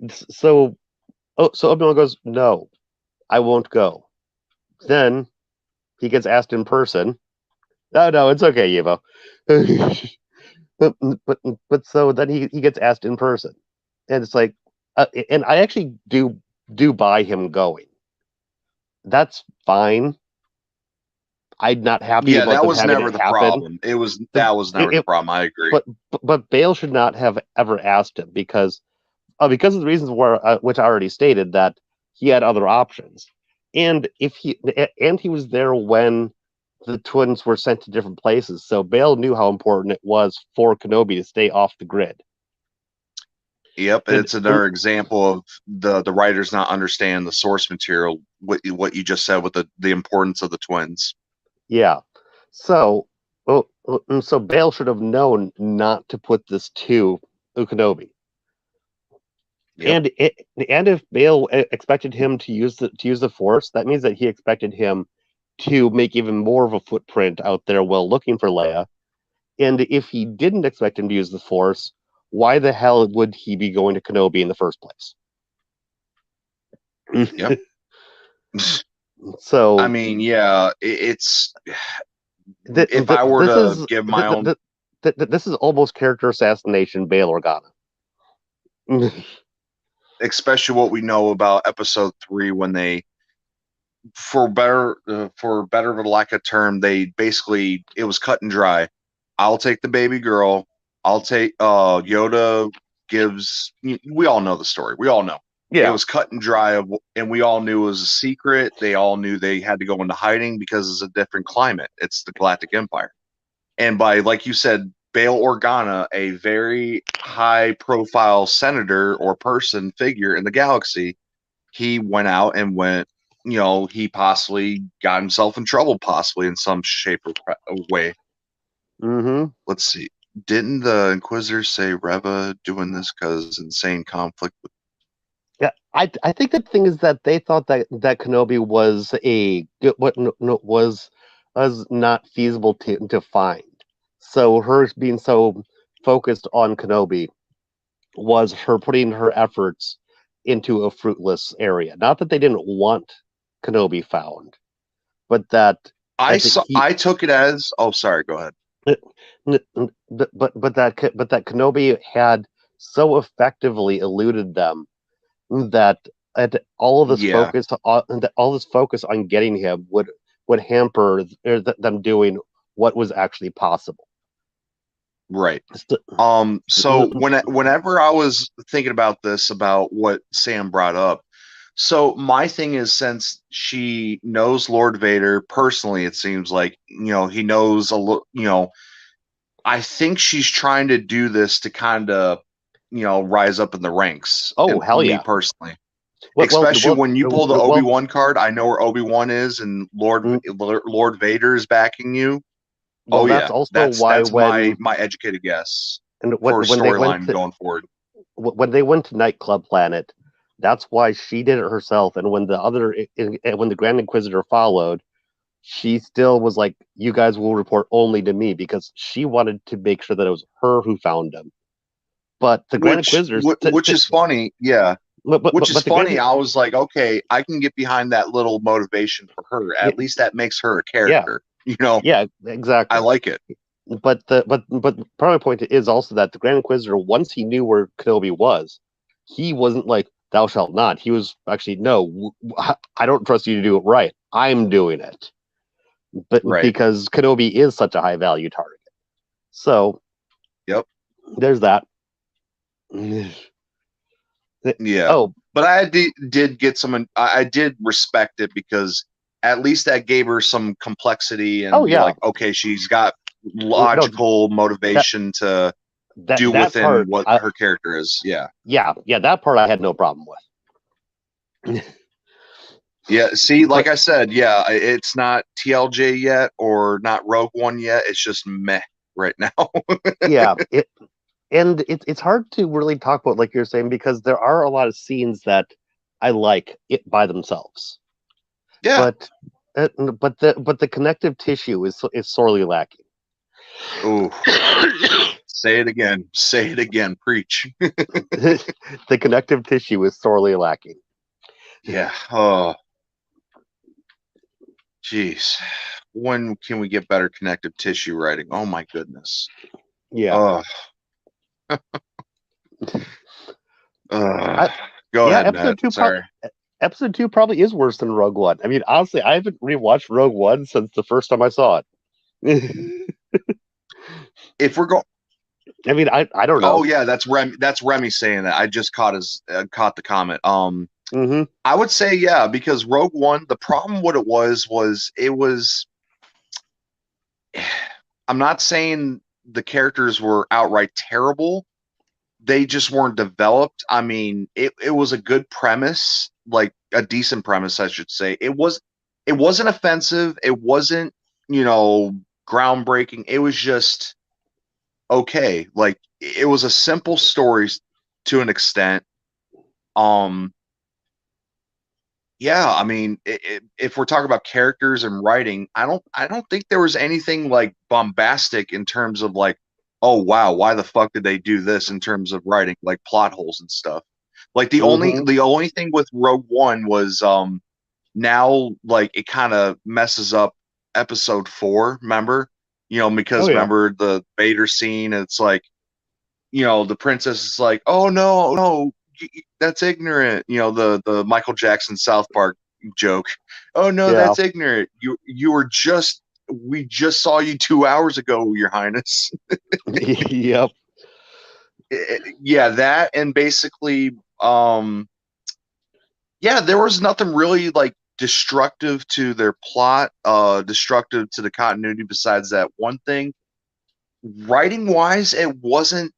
so so Obi-Wan goes, no, I won't go. Then he gets asked in person. Oh no, it's okay, Yivo. but, but but so then he gets asked in person, and it's like, and I actually do buy him going. That's fine. I'm not happy Yeah, about that them was having never it the happen. problem. That The, was never the it, problem. I agree. but Bale should not have ever asked him because of the reasons which I already stated that he had other options, and he was there when the twins were sent to different places, so Bale knew how important it was for Kenobi to stay off the grid. Yep, And, it's another example of the writers not understand the source material. What you just said with the importance of the twins. yeah, so so Bale should have known not to put this to Kenobi. Yep. And if Bale expected him to use the Force, that means that he expected him to make even more of a footprint out there while looking for Leia. And if he didn't expect him to use the Force, why the hell would he be going to Kenobi in the first place? Yep. I So mean, yeah, it's if I were this to is give my own, this is almost character assassination, Bail Organa. especially what we know about Episode 3, when they, for better of a lack of term, they basically it was cut and dry. I'll take the baby girl. I'll take Yoda gives. We all know the story. We all know it Yeah. was cut and dry, and we all knew it was a secret. They all knew they had to go into hiding because it's a different climate. It's the Galactic Empire. And by, like you said, Bail Organa, a very high profile senator or person figure in the galaxy, he went out and he possibly got himself in trouble, possibly in some shape or way. Mm-hmm. Let's see. Didn't the Inquisitors say Reva doing this because insane conflict with. Yeah, I think the thing is that they thought that Kenobi what was not feasible to find. So her being so focused on Kenobi was her putting her efforts into a fruitless area. Not that they didn't want Kenobi found, but that I that the, saw. he I took it as. Oh, sorry. Go ahead. but that Kenobi had so effectively eluded them that all of this Yeah. focus on getting him would hamper them doing what was actually possible. Right. So whenever I was thinking about this, about what Sam brought up, so my thing is, since she knows Lord Vader personally, it seems like, he knows a little, I think she's trying to do this to kind of, rise up in the ranks. Oh, And hell me yeah. personally, Well, especially when you pull the well, Obi-Wan card, I know where Obi-Wan is, and Lord Vader is backing you. Oh that's yeah, also that's why my educated guess for when they went storyline going forward. when they went to Nightclub Planet, that's why she did it herself. And when the Grand Inquisitor followed, she still was like, "You guys will report only to me," because she wanted to make sure that it was her who found him. But the Grand Inquisitors, Which is funny, yeah. Which is but the Grand, funny. I was like, okay, I can get behind that little motivation for her. At least that makes her a yeah, character. yeah, I exactly. like it. But part of my point is also that the Grand Inquisitor, once he knew where Kenobi was, he wasn't like, "Thou shalt not." He was actually, "No, I don't trust you to do it right. I'm doing it." But Right. because Kenobi is such a high value target, so Yep. there's that. Yeah. Oh, But I did get some. I did respect it, because at least that gave her some complexity and oh be yeah. like, okay, she's got No, logical that motivation to do that within part, what her character is. Yeah. yeah, that part I had no problem with. Yeah, see, like But I said, yeah, it's not TLJ yet, or not Rogue One yet. It's just meh right now. yeah, it's hard to really talk about, like you're saying, because there are a lot of scenes that I like it by themselves, Yeah. but but the connective tissue is sorely lacking. Ooh, say it again. Say it again. Preach. The connective tissue is sorely lacking. Yeah. Oh, jeez. When can we get better connective tissue writing? Oh my goodness. Yeah. Oh, I, go yeah, ahead, Matt. Sorry. episode 2 probably is worse than Rogue One. I mean, honestly, I haven't rewatched Rogue One since the first time I saw it. If we're going, I mean, I don't oh know. yeah, that's Remy. That's Remy saying that. I just caught the comment. Mm-hmm. I would say yeah, because Rogue One, the problem what it was it was. I'm not saying the characters were outright terrible. They just weren't developed. I mean, it was a good premise, like a decent premise, I should say. It wasn't offensive. It wasn't, groundbreaking. It was just okay. Like, it was a simple story to an extent. Um, yeah, I mean, if we're talking about characters and writing, I don't think there was anything like bombastic in terms of like, oh wow, why the fuck did they do this in terms of writing, like plot holes and stuff. Like the only Mm-hmm. the only thing with Rogue One was now like it kind of messes up episode 4, remember? Oh Because yeah. remember the Vader scene, it's like, the princess is like, "Oh no, no, that's ignorant." The Michael Jackson South Park joke. "Oh no, Yeah. that's ignorant. You were just we just saw you 2 hours ago, Your Highness." Yep. Yeah, that, and basically, yeah, there was nothing really like destructive to their plot, destructive to the continuity besides that one thing. Writing wise, it wasn't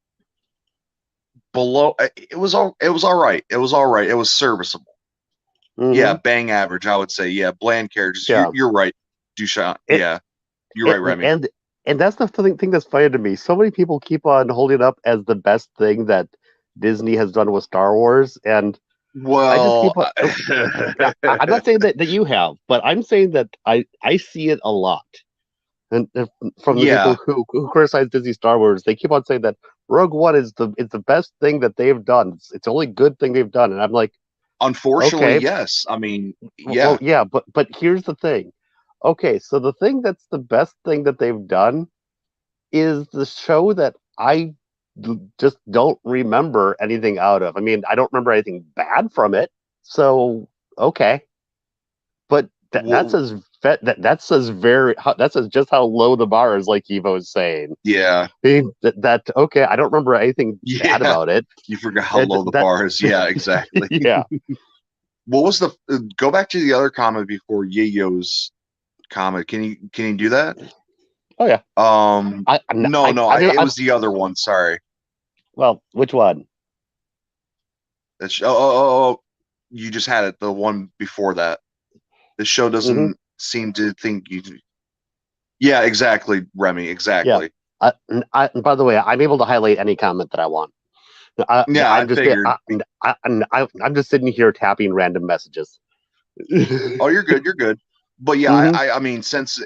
below. It was all right. It was all right. It was serviceable. Yeah, Mm-hmm. bang average, I would say. Yeah, bland characters. You're, Yeah. you're right, Duchamp. It, Yeah, you're right, it Remy. and that's the thing that's funny to me. So many people keep on holding it up as the best thing that Disney has done with Star Wars, and I just Well, keep on. I'm not saying that you have, but I'm saying that I see it a lot. And from the people yeah. who criticize Disney Star Wars, they keep on saying that Rogue One is the best thing that they've done. It's the only good thing they've done, and I'm like, Unfortunately, okay, yes. I mean, well, yeah. yeah, but here's the thing. Okay, so the thing that's the best thing that they've done is the show that just don't remember anything out of. I mean, I don't remember anything bad from it, so okay, but that's Well, as That says that says just how low the bar is, like Evo is saying. Yeah. Okay, I don't remember anything bad Yeah. about it. You forgot how low the bar is. Yeah, exactly. Yeah. What was the go back to the other comment before Yayo's comment? Can you do that? Oh yeah. No, it I'm was the other one. Sorry. well, which one? You just had it. The one before that. This show Mm-hmm. doesn't seem to think you. Yeah, exactly, Remy. Yeah. Exactly. By the way, I'm able to highlight any comment that I want. Yeah, I I'm just figured. I'm just sitting here tapping random messages. Oh, you're good. You're good. But yeah, Mm-hmm. I mean, since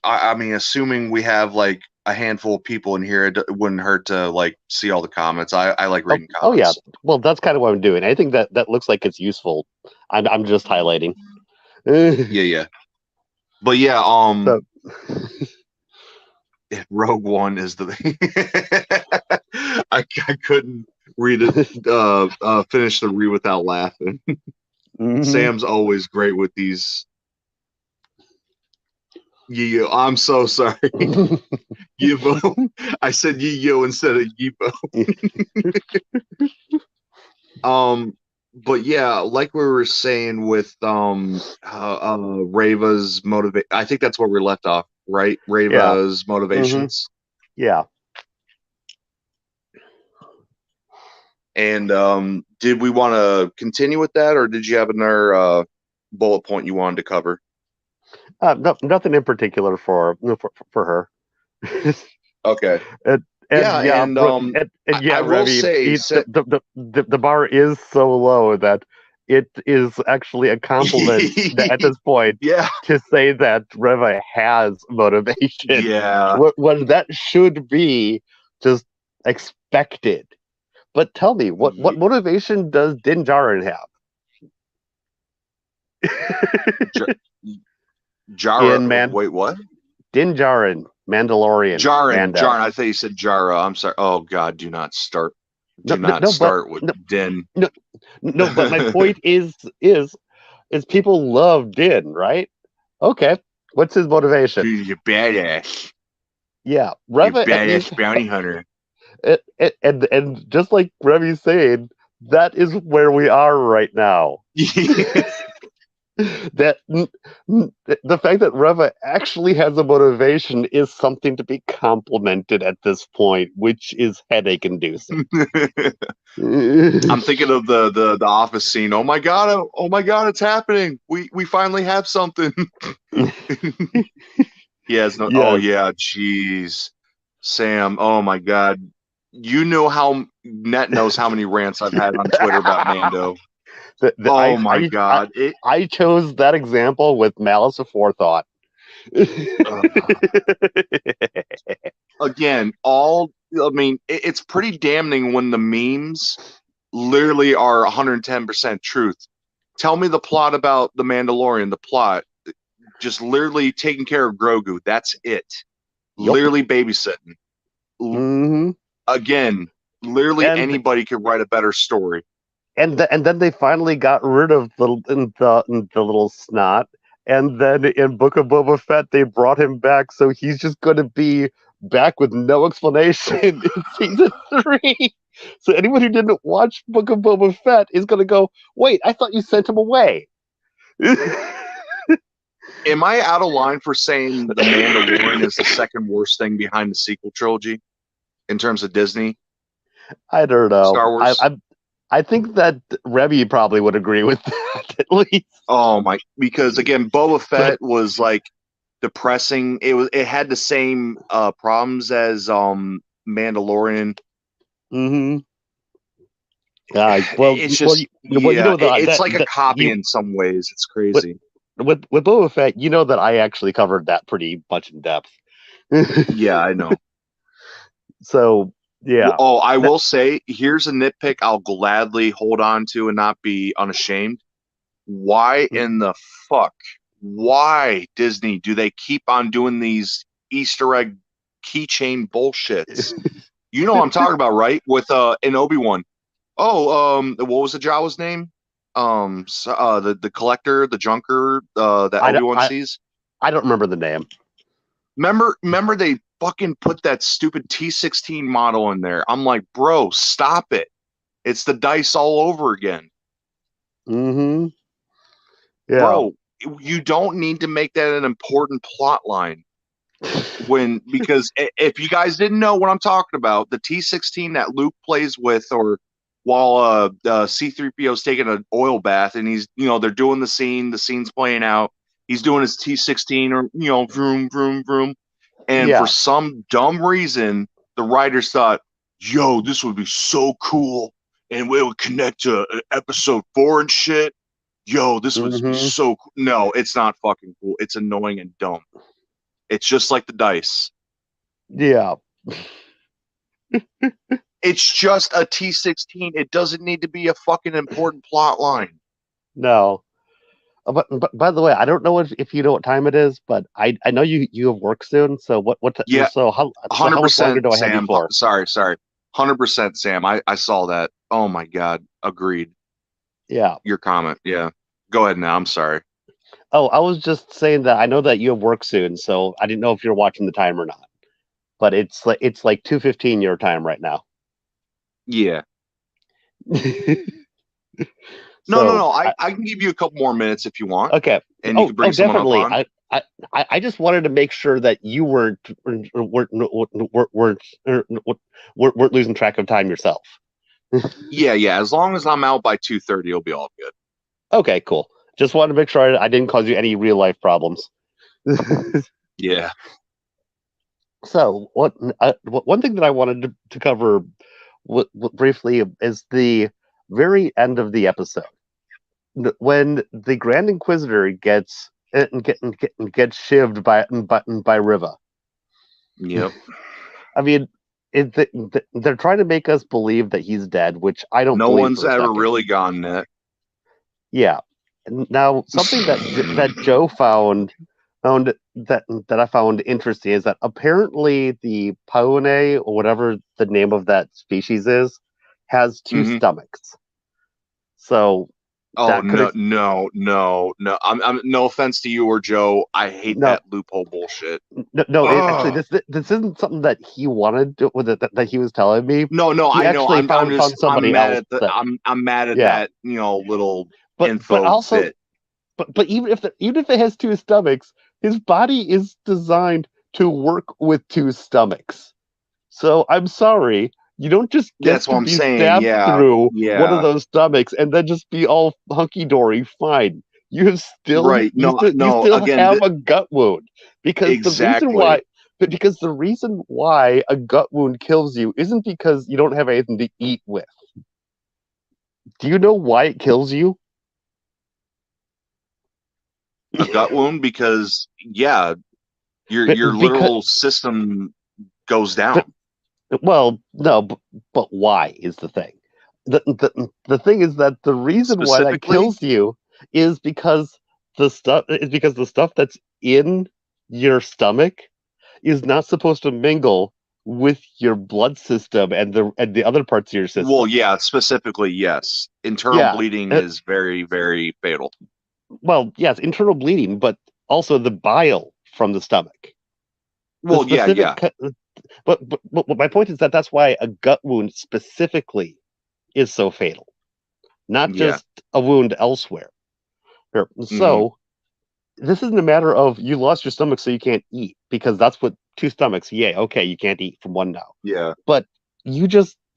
I mean, assuming we have like a handful of people in here, it wouldn't hurt to like see all the comments. I like reading Oh yeah. comments. Well, that's kind of what I'm doing. I think that looks like it's useful. I'm just highlighting. Yeah, yeah. But yeah, So Rogue One is the I couldn't read it finish the read without laughing. mhm. Sam's always great with these. Yo, I'm so sorry. Yivo. I said yo instead of Yibo. Um, but yeah, like we were saying with Reva's motivate. I think that's where we left off, right? Yeah. Reva's Hmm. motivations. Yeah. And did we want to continue with that, or did you have another bullet point you wanted to cover? Nothing in particular for her. Okay. And Yeah, yeah, and and yeah, I will Remy, say, the bar is so low that it is actually a compliment at this point yeah, to say that Reva has motivation, yeah. when that should be just expected. But tell me, what motivation does Din Djarin J- have? Jara, In man, wait, what? Din Djarin, Mandalorian, Jarin. Mando. I thought you said Jara. I'm sorry. Oh God, do not start. No, Do no, not no, but start with no, Din. no, no. But my point is people love Din, right? Okay, what's his motivation? Dude, you're badass. Yeah, You're Reva at least, badass bounty hunter. and just like Revy's saying, that is where we are right now. that the fact that Reva actually has a motivation is something to be complimented at this point, which is headache inducing. I'm thinking of the office scene. Oh my god, it's happening. We finally have something. Yes, no. Oh Yes. yeah, jeez. Sam, oh my god. You know how Net knows how many rants I've had on Twitter about Mando. Oh my god. I chose that example with malice aforethought. Uh, again, all I mean, it's pretty damning when the memes literally are 110% truth. Tell me the plot about the Mandalorian, the plot. Just literally taking care of Grogu. That's it. Yep. Literally babysitting. Mm-hmm. Again, literally And anybody could write a better story. and then they finally got rid of the little snot. And then in Book of Boba Fett, they brought him back, so he's just going to be back with no explanation in season 3. So anyone who didn't watch Book of Boba Fett is going to go, wait, I thought you sent him away. Am I out of line for saying The Mandalorian is the second worst thing behind the sequel trilogy in terms of Disney? I don't know. Star Wars? I think that Remy probably would agree with that at least. Oh my! Because again, Boba Fett But was like depressing. It had the same problems as Mandalorian. mm-hmm. It's just You yeah, know that it's like a copy you in some ways. It's with crazy. with Boba Fett, you know that I actually covered that pretty much in depth. Yeah, I know. So yeah, Oh, I that, will say, here's a nitpick I'll gladly hold on to and not be unashamed. Why in the fuck? Why Disney do they keep on doing these Easter egg keychain bullshits? You know what I'm talking about, right? With an Obi-Wan. Oh, what was the Jawa's name? the collector, the junker, that I, Obi-Wan I, sees. I don't remember the name. Remember they fucking put that stupid T16 model in there. I'm like, bro, stop it. It's the dice all over again. Mm-hmm. Yeah. Bro, you don't need to make that an important plot line. Because if you guys didn't know what I'm talking about, the T16 that Luke plays with, or while C3PO is taking an oil bath and they're doing the scene's playing out, he's doing his T16 or vroom vroom vroom, and for Yeah. some dumb reason the writers thought, yo, this would be so cool and it would connect to episode 4 and shit. Yo, this would be Mm-hmm. so cool. No, it's not fucking cool. It's annoying and dumb. It's just like the dice. Yeah. It's just a T16. It doesn't need to be a fucking important plot line. No. But by the way, I don't know if you know what time it is, but I know you have work soon. So Yeah, how much longer 100% do I have you Sam. for? Sorry. 100% Sam. I saw that. Oh my God. Agreed. Yeah. Your comment. Yeah. Go ahead now. I'm sorry. Oh, I was just saying that I know that you have work soon, so I didn't know if you're watching the time or not. But it's like 2:15 your time right now. Yeah. No, no, So no. I can give you a couple more minutes if you want, okay. and you Oh, can bring someone up definitely. on. I just wanted to make sure that you weren't losing track of time yourself. Yeah, yeah. As long as I'm out by 2:30, it'll be all good. Okay, cool. Just wanted to make sure I didn't cause you any real life problems. Yeah. So, one thing that I wanted to cover briefly is the very end of the episode when the Grand Inquisitor gets shivved by Riva. Yep. I mean, they're trying to make us believe that he's dead, which I don't No believe one's for a ever second. really gotten it. Yeah. Now, something that Joe found that I found interesting is that apparently the Paone, or whatever the name of that species is, has two Hmm. stomachs. So Oh that could no, no, no, no. I'm no offense to you or Joe. I hate no that loophole bullshit. no actually Ugh. this isn't something that he wanted to, that he was telling me. No, no, He I know. actually found I'm somebody mad else at the that I'm mad at yeah. that, little But info also bit. but even if it has two stomachs, his body is designed to work with two stomachs. So I'm sorry, you don't just get That's what to I'm be saying. stabbed Yeah. through one of Yeah. those stomachs and then just be all hunky dory fine. Right. No, You no, still again, have a gut wound exactly. because the reason why a gut wound kills you isn't because you don't have anything to eat with. Do you know why it kills you? A gut wound because yeah, your Because literal system goes down. well, no, but why is the thing? The thing is that the reason why that Specifically, kills you is because the stuff that's in your stomach is not supposed to mingle with your blood system and the other parts of your well, system. yeah, specifically, yes. Internal Yeah. bleeding is very, very fatal. Well, yes, internal bleeding, but also the bile from the stomach. The Well, yeah, specific, yeah, but my point is that that's why a gut wound specifically is so fatal, not yeah. just a wound elsewhere. Hmm. So this isn't a matter of you lost your stomach so you can't eat, because that's what two stomachs. Yeah, okay, you can't eat from one now, Yeah, but you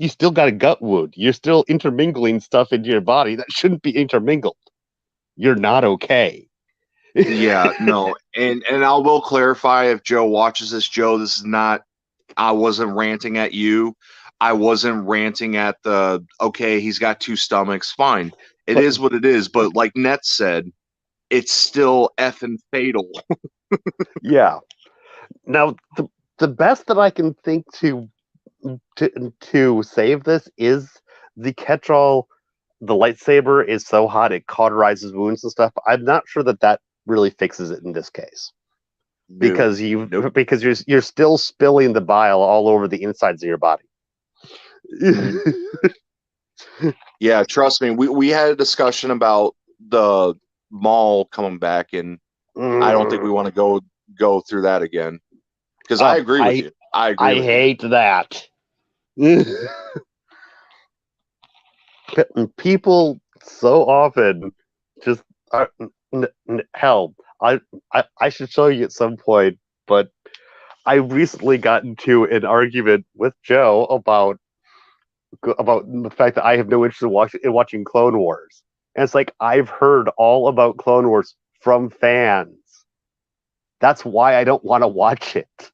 still got a gut wound. You're still intermingling stuff into your body that shouldn't be intermingled. You're not okay. yeah. No, and I will clarify if Joe watches this. Joe, this is not. I wasn't ranting at you. I wasn't ranting at the. Okay, he's got two stomachs. Fine, it But is what it is. But like Net said, it's still effing fatal. yeah, now the best that I can think to save this is the catch-all. The lightsaber is so hot it cauterizes wounds and stuff. I'm not sure that really fixes it in this case, No, nope. because you're still spilling the bile all over the insides of your body. Mhm. Yeah, trust me. We had a discussion about the mall coming back, and I don't think we want to go through that again. Because I Oh, agree with you. I agree I with you. hate that. People so often just hell. I should show you at some point, but I recently got into an argument with Joe about the fact that I have no interest in watching Clone Wars. And it's like I've heard all about Clone Wars from fans. That's why I don't want to watch it.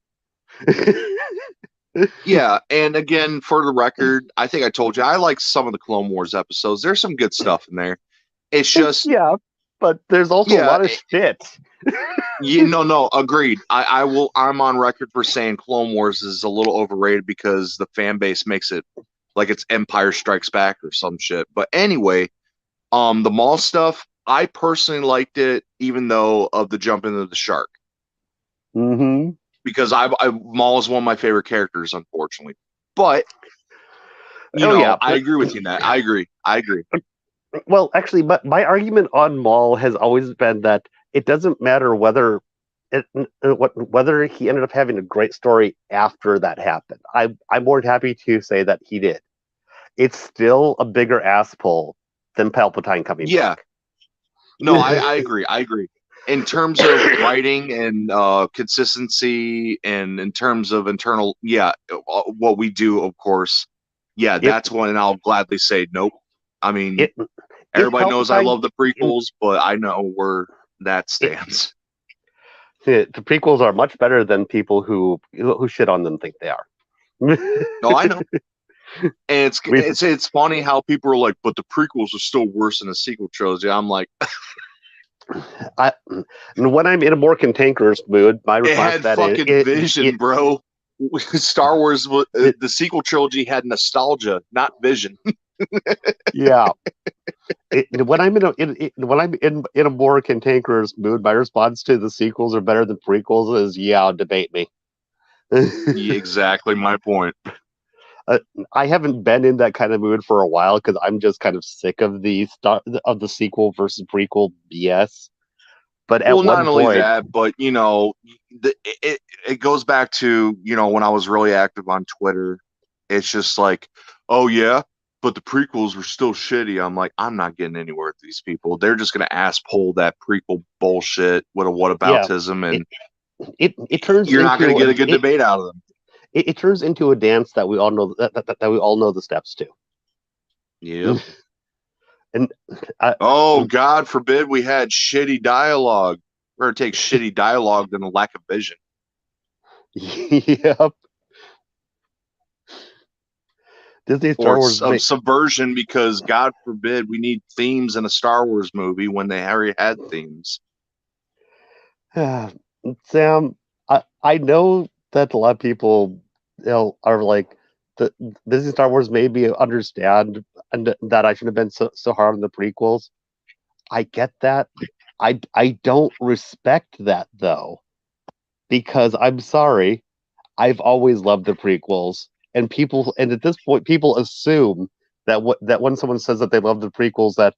Yeah, and again, for the record, I think I told you I like some of the Clone Wars episodes. There's some good stuff in there. It's just, Yeah, but there's also a yeah, lot of shit. no, agreed. I will. I'm on record for saying Clone Wars is a little overrated because the fan base makes it like it's Empire Strikes Back or some shit. But anyway, the mall stuff, I personally liked it, even though of the jump into the shark, Mm-hmm. because Maul is one of my favorite characters, unfortunately. But Oh yeah. I agree with you in that. I agree. I agree. Well, actually, but my argument on Maul has always been that it doesn't matter whether he ended up having a great story after that happened. I'm more than happy to say that he did. It's still a bigger ass pull than Palpatine coming Yeah. back. No, I agree. I agree. In terms of writing and consistency, and in terms of internal, yeah, what we do, of course, yeah, If that's when I'll gladly say nope. I mean, it if everybody knows I Palpatine love the prequels, but I know where that stands. the prequels are much better than people who shit on them think they are. No, I know. And We, it's funny how people are like, but the prequels are still worse than the sequel trilogy. I'm like, I, when I'm in a more cantankerous mood, my it response to had that is fucking vision, bro. Star Wars, the sequel trilogy had nostalgia, not vision. yeah. When I'm in a more cantankerous mood, my response to the sequels are better than prequels is yeah, debate me. Yeah, exactly my point. uh, I haven't been in that kind of mood for a while because I'm just kind of sick of the sequel versus prequel BS. But at Well, not one only point, that, but it goes back to when I was really active on Twitter. It's just like, oh yeah, but the prequels were still shitty. I'm like, I'm not getting anywhere with these people. They're just gonna ass pull that prequel bullshit with a yeah, whataboutism, it and it turns you're not gonna into get a good debate out of them. it turns into a dance that we all know that we all know the steps to. Yep. And I, Oh, God forbid we had shitty dialogue. Better take shitty dialogue than a lack of vision. yep, Disney Or Star Wars of subversion because, God forbid, we need themes in a Star Wars movie when they already had themes. Sam, I know that a lot of people are like the Disney Star Wars made me understand and that I should have been so hard on the prequels. I get that. I don't respect that though, because I'm sorry, I've always loved the prequels, and at this point people assume that when someone says that they love the prequels that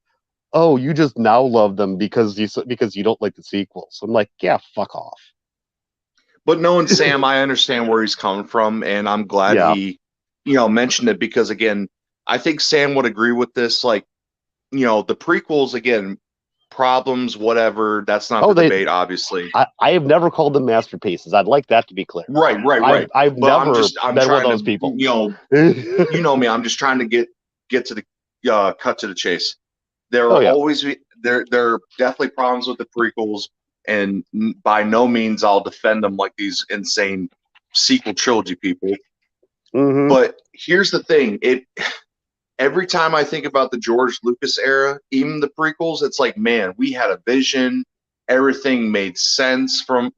oh you just now love them because you don't like the sequels. I'm like yeah, fuck off. But knowing Sam, I understand where he's coming from, and I'm glad Yeah. he, mentioned it because, again, I think Sam would agree with this. Like, the prequels, again, problems, whatever, that's not Oh, the debate, obviously. I have never called them masterpieces. I'd like that to be clear. Right, right, right. I've But never I'm been one of trying those to, people. you know me. I'm just trying to get to the cut to the chase. There Oh will yeah. always be there are definitely problems with the prequels, and by no means I'll defend them like these insane sequel trilogy people. Mm-hmm. But here's the thing: it every time I think about the George Lucas era, even the prequels, it's like, man, we had a vision. Everything made sense from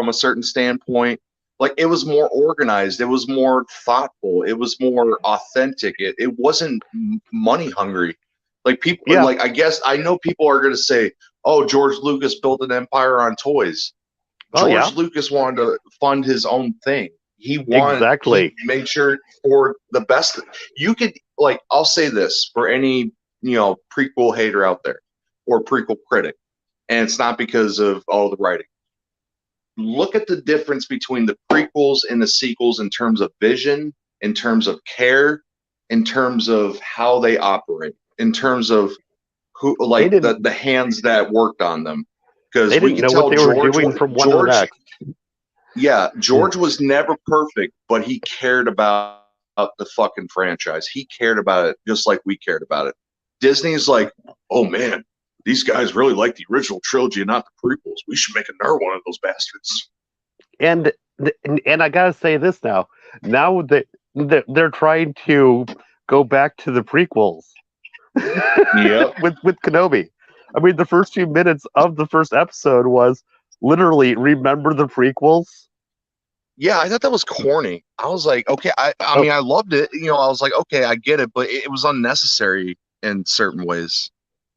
a certain standpoint. Like it was more organized, it was more thoughtful, it was more authentic. It wasn't money hungry. Like people, Yeah. like I guess I know people are going to say, "Oh, George Lucas built an empire on toys." Oh yeah. George Lucas wanted to fund his own thing. He Exactly. made sure for the best. You could like I'll say this for any prequel hater out there or prequel critic, and it's not because of all the writing. Look at the difference between the prequels and the sequels in terms of vision, in terms of care, in terms of how they operate, in terms of who, like the hands that worked on them. Because we can tell George, yeah, George was never perfect, but he cared about the fucking franchise. He cared about it just like we cared about it. Disney's like, oh man, these guys really like the original trilogy and not the prequels. We should make another one of those bastards. And I gotta say this now. Now that they're trying to go back to the prequels. Yep. with Kenobi. I mean, the first few minutes of the first episode was literally remember the prequels. Yeah, I thought that was corny. I was like, okay, I mean, I loved it. I was like, okay, I get it, but it was unnecessary in certain ways.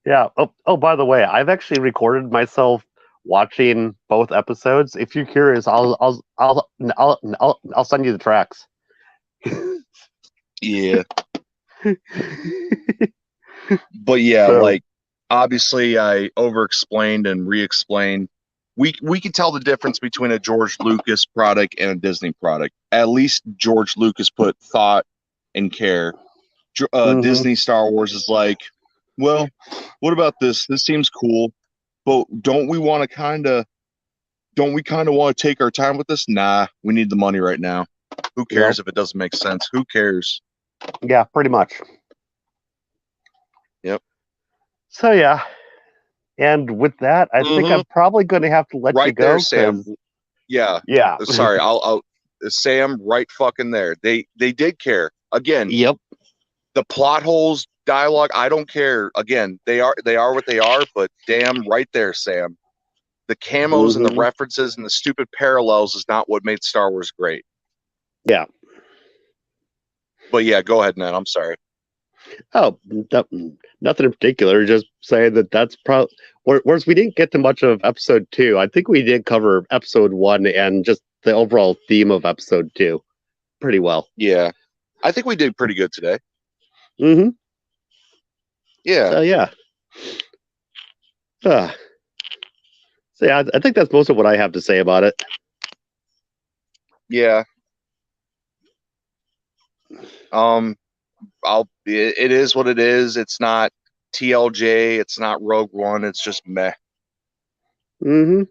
Yeah. Oh, by the way, I've actually recorded myself watching both episodes. If you're curious, I'll send you the tracks. Yeah. But yeah, like obviously I over-explained and re-explained. We can tell the difference between a George Lucas product and a Disney product. At least George Lucas put thought and care. Disney Star Wars is like, well, what about this? This seems cool, but don't we kind of want to take our time with this? Nah, we need the money right now. Who cares if it doesn't make sense? Who cares? Yeah, pretty much. Yep. So yeah. And with that, I think I'm probably going to have to let you go. There, Sam. Yeah. Yeah. Sorry, I'll Sam, right fucking there. They did care. Again. Yep. The plot holes, dialogue, I don't care. Again, they are what they are, but damn right there, Sam. The camos and the references and the stupid parallels is not what made Star Wars great. Yeah. But yeah, go ahead, Ned. I'm sorry. Oh, nothing in particular. Just saying that's probably. Whereas we didn't get to much of episode 2, I think we did cover episode 1 and just the overall theme of episode 2 pretty well. Yeah, I think we did pretty good today. Mm-hmm. Yeah. So yeah. So yeah, I think that's most of what I have to say about it. Yeah. It is what it is. It's not TLJ. It's not Rogue One. It's just meh. Mm-hmm.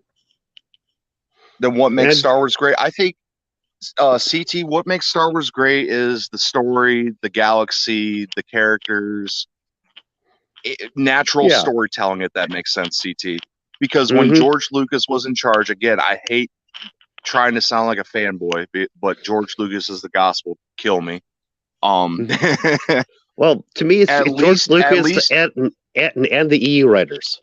Then what makes Star Wars great? I think CT. What makes Star Wars great is the story, the galaxy, the characters, natural storytelling. If that makes sense, CT. Because when George Lucas was in charge, again, I hate trying to sound like a fanboy, but George Lucas is the gospel. Kill me. Well, to me, it's George Lucas and the EU writers.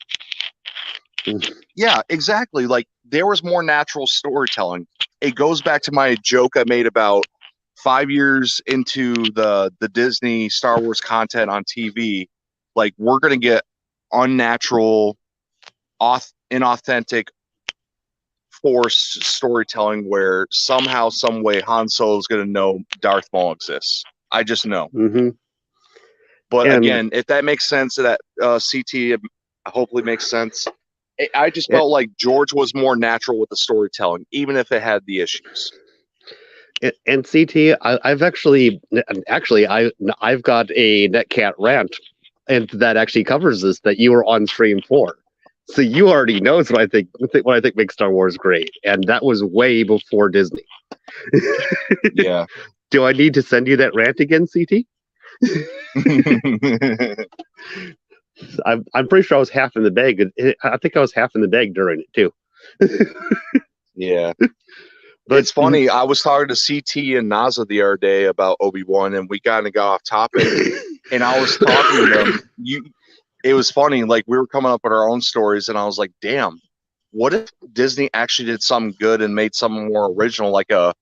Yeah, exactly. Like there was more natural storytelling. It goes back to my joke I made about 5 years into the Disney Star Wars content on TV. Like we're gonna get unnatural, inauthentic, forced storytelling where somehow, some way, Han Solo is gonna know Darth Maul exists. I just know. But again, if that makes sense, that CT hopefully makes sense. I just felt like George was more natural with the storytelling, even if it had the issues. And CT, I've actually I've got a Netcat rant, and that actually covers this that you were on stream for. So you already knows what I think makes Star Wars great, and that was way before Disney. Yeah. Do I need to send you that rant again, CT? I'm pretty sure I was half in the bag. I think I was half in the bag during it too. Yeah. But it's funny. I was talking to CT and Naza the other day about Obi-Wan, and we kind of got off topic. And I was talking to them. It was funny. Like we were coming up with our own stories, and I was like, "Damn, what if Disney actually did something good and made something more original, like a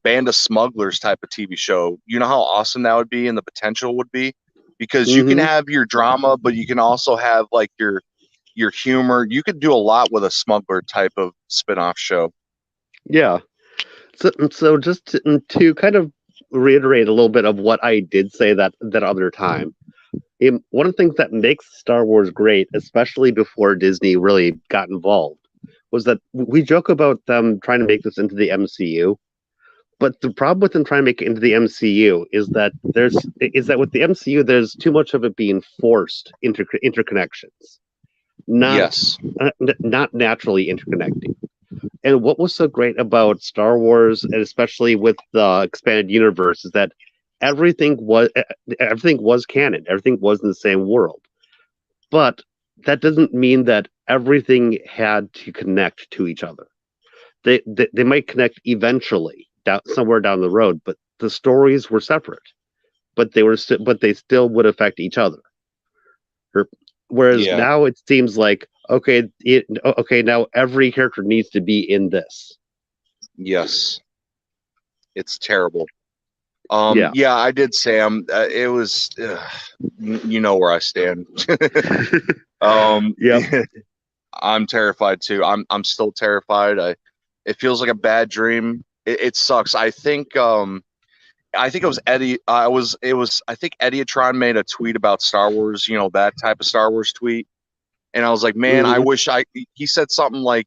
Band of Smugglers type of TV show? You know how awesome that would be, and the potential would be, because you can have your drama, but you can also have like your humor. You could do a lot with a smuggler type of spin-off show." Yeah. So just to kind of reiterate a little bit of what I did say that other time. One of the things that makes Star Wars great, especially before Disney really got involved, was that we joke about them trying to make this into the MCU. But the problem with them trying to make it into the MCU is that with the MCU, there's too much of it being forced interconnections, not Yes. not naturally interconnecting. And what was so great about Star Wars, and especially with the expanded universe, is that everything was everything was canon. Everything was in the same world. But that doesn't mean that everything had to connect to each other. They might connect eventually somewhere down the road, but the stories were separate. But they still would affect each other. Whereas Yeah. now it seems like okay, now every character needs to be in this. Yes. It's terrible. Yeah. Yeah, I did, Sam. It was, you know where I stand. Yep. I'm terrified too. I'm still terrified. It feels like a bad dream. It sucks. I think it was Eddie. I think Ediatron made a tweet about Star Wars. You know, that type of Star Wars tweet. And I was like, man, I Mhm. wish he said something like,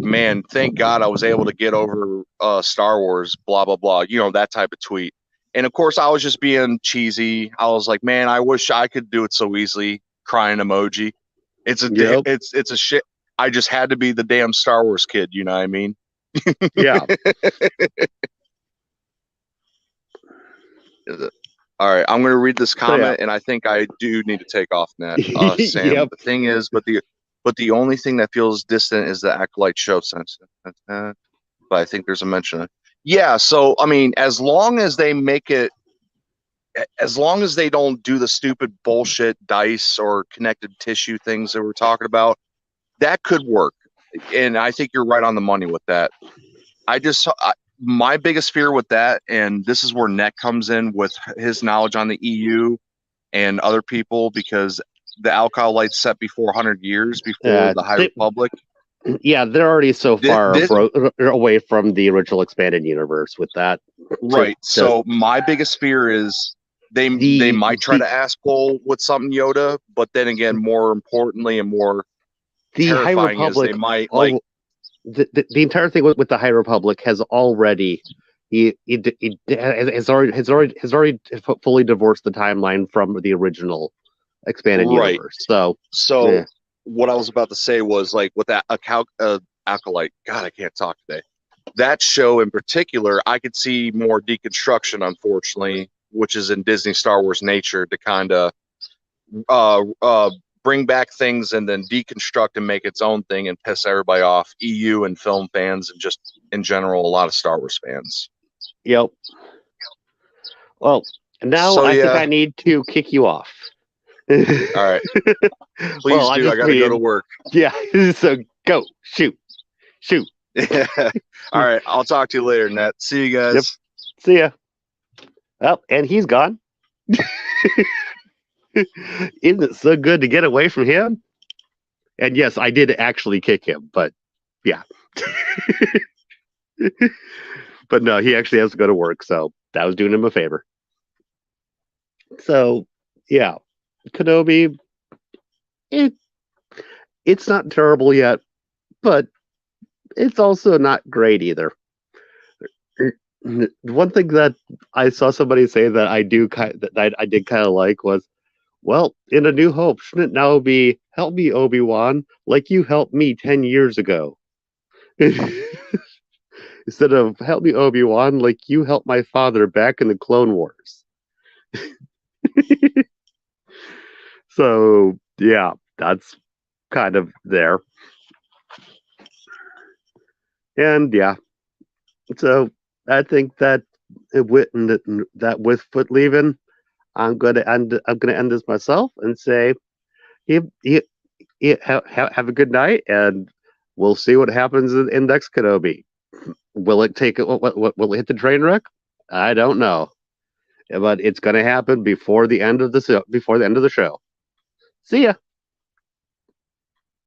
man, thank God I was able to get over Star Wars, blah blah blah. You know, that type of tweet. And of course, I was just being cheesy. I was like, man, I wish I could do it so easily. Crying emoji. Yep. It's a shit. I just had to be the damn Star Wars kid. You know what I mean? Yeah. All right, I'm going to read this So yeah. comment, and I think I do need to take off, Nat. Sam. Yep. The thing is, but the only thing that feels distant is the acolyte show sense. But I think there's a mention of. Yeah, so I mean, as long as they make it, as long as they don't do the stupid bullshit dice or connected tissue things that we're talking about, that could work. And I think you're right on the money with that. My biggest fear with that, and this is where Nick comes in with his knowledge on the EU and other people, because the alcohol light's set before 100 years before the High Republic. Yeah, they're already so far away from the original expanded universe with that. Right. So my biggest fear is they might try to ask Cole with something Yoda, but then again, more importantly and more terrifying High Republic, is they might the entire thing with the High Republic has already has already fully divorced the timeline from the original expanded universe. So yeah. What I was about to say was like with that acolyte. God, I can't talk today. That show in particular, I could see more deconstruction, unfortunately, which is in Disney Star Wars nature to kind of bring back things and then deconstruct and make its own thing and piss everybody off, EU and film fans and just in general a lot of Star Wars fans. Yep. Well, now I think I need to kick you off. All right. Please do. I got to go to work. Yeah. So go. Shoot. All right. I'll talk to you later, Nat. See you guys. Yep. See ya. Well, and he's gone. Isn't it so good to get away from him? And yes, I did actually kick him, but yeah. But no, he actually has to go to work, so that was doing him a favor. So, yeah. Kenobi, it's not terrible yet, but it's also not great either. One thing that I saw somebody say that I did kind of like was, well, in A New Hope, shouldn't it now be help me, Obi-Wan, like you helped me 10 years ago? Instead of help me, Obi-Wan, like you helped my father back in the Clone Wars. So, yeah, that's kind of there. And yeah, so I think that with Foot leaving, I'm gonna end this myself and say, have a good night, and we'll see what happens in next Kenobi. Will it will it hit the train wreck? I don't know, but it's gonna happen before the end of the show. See ya.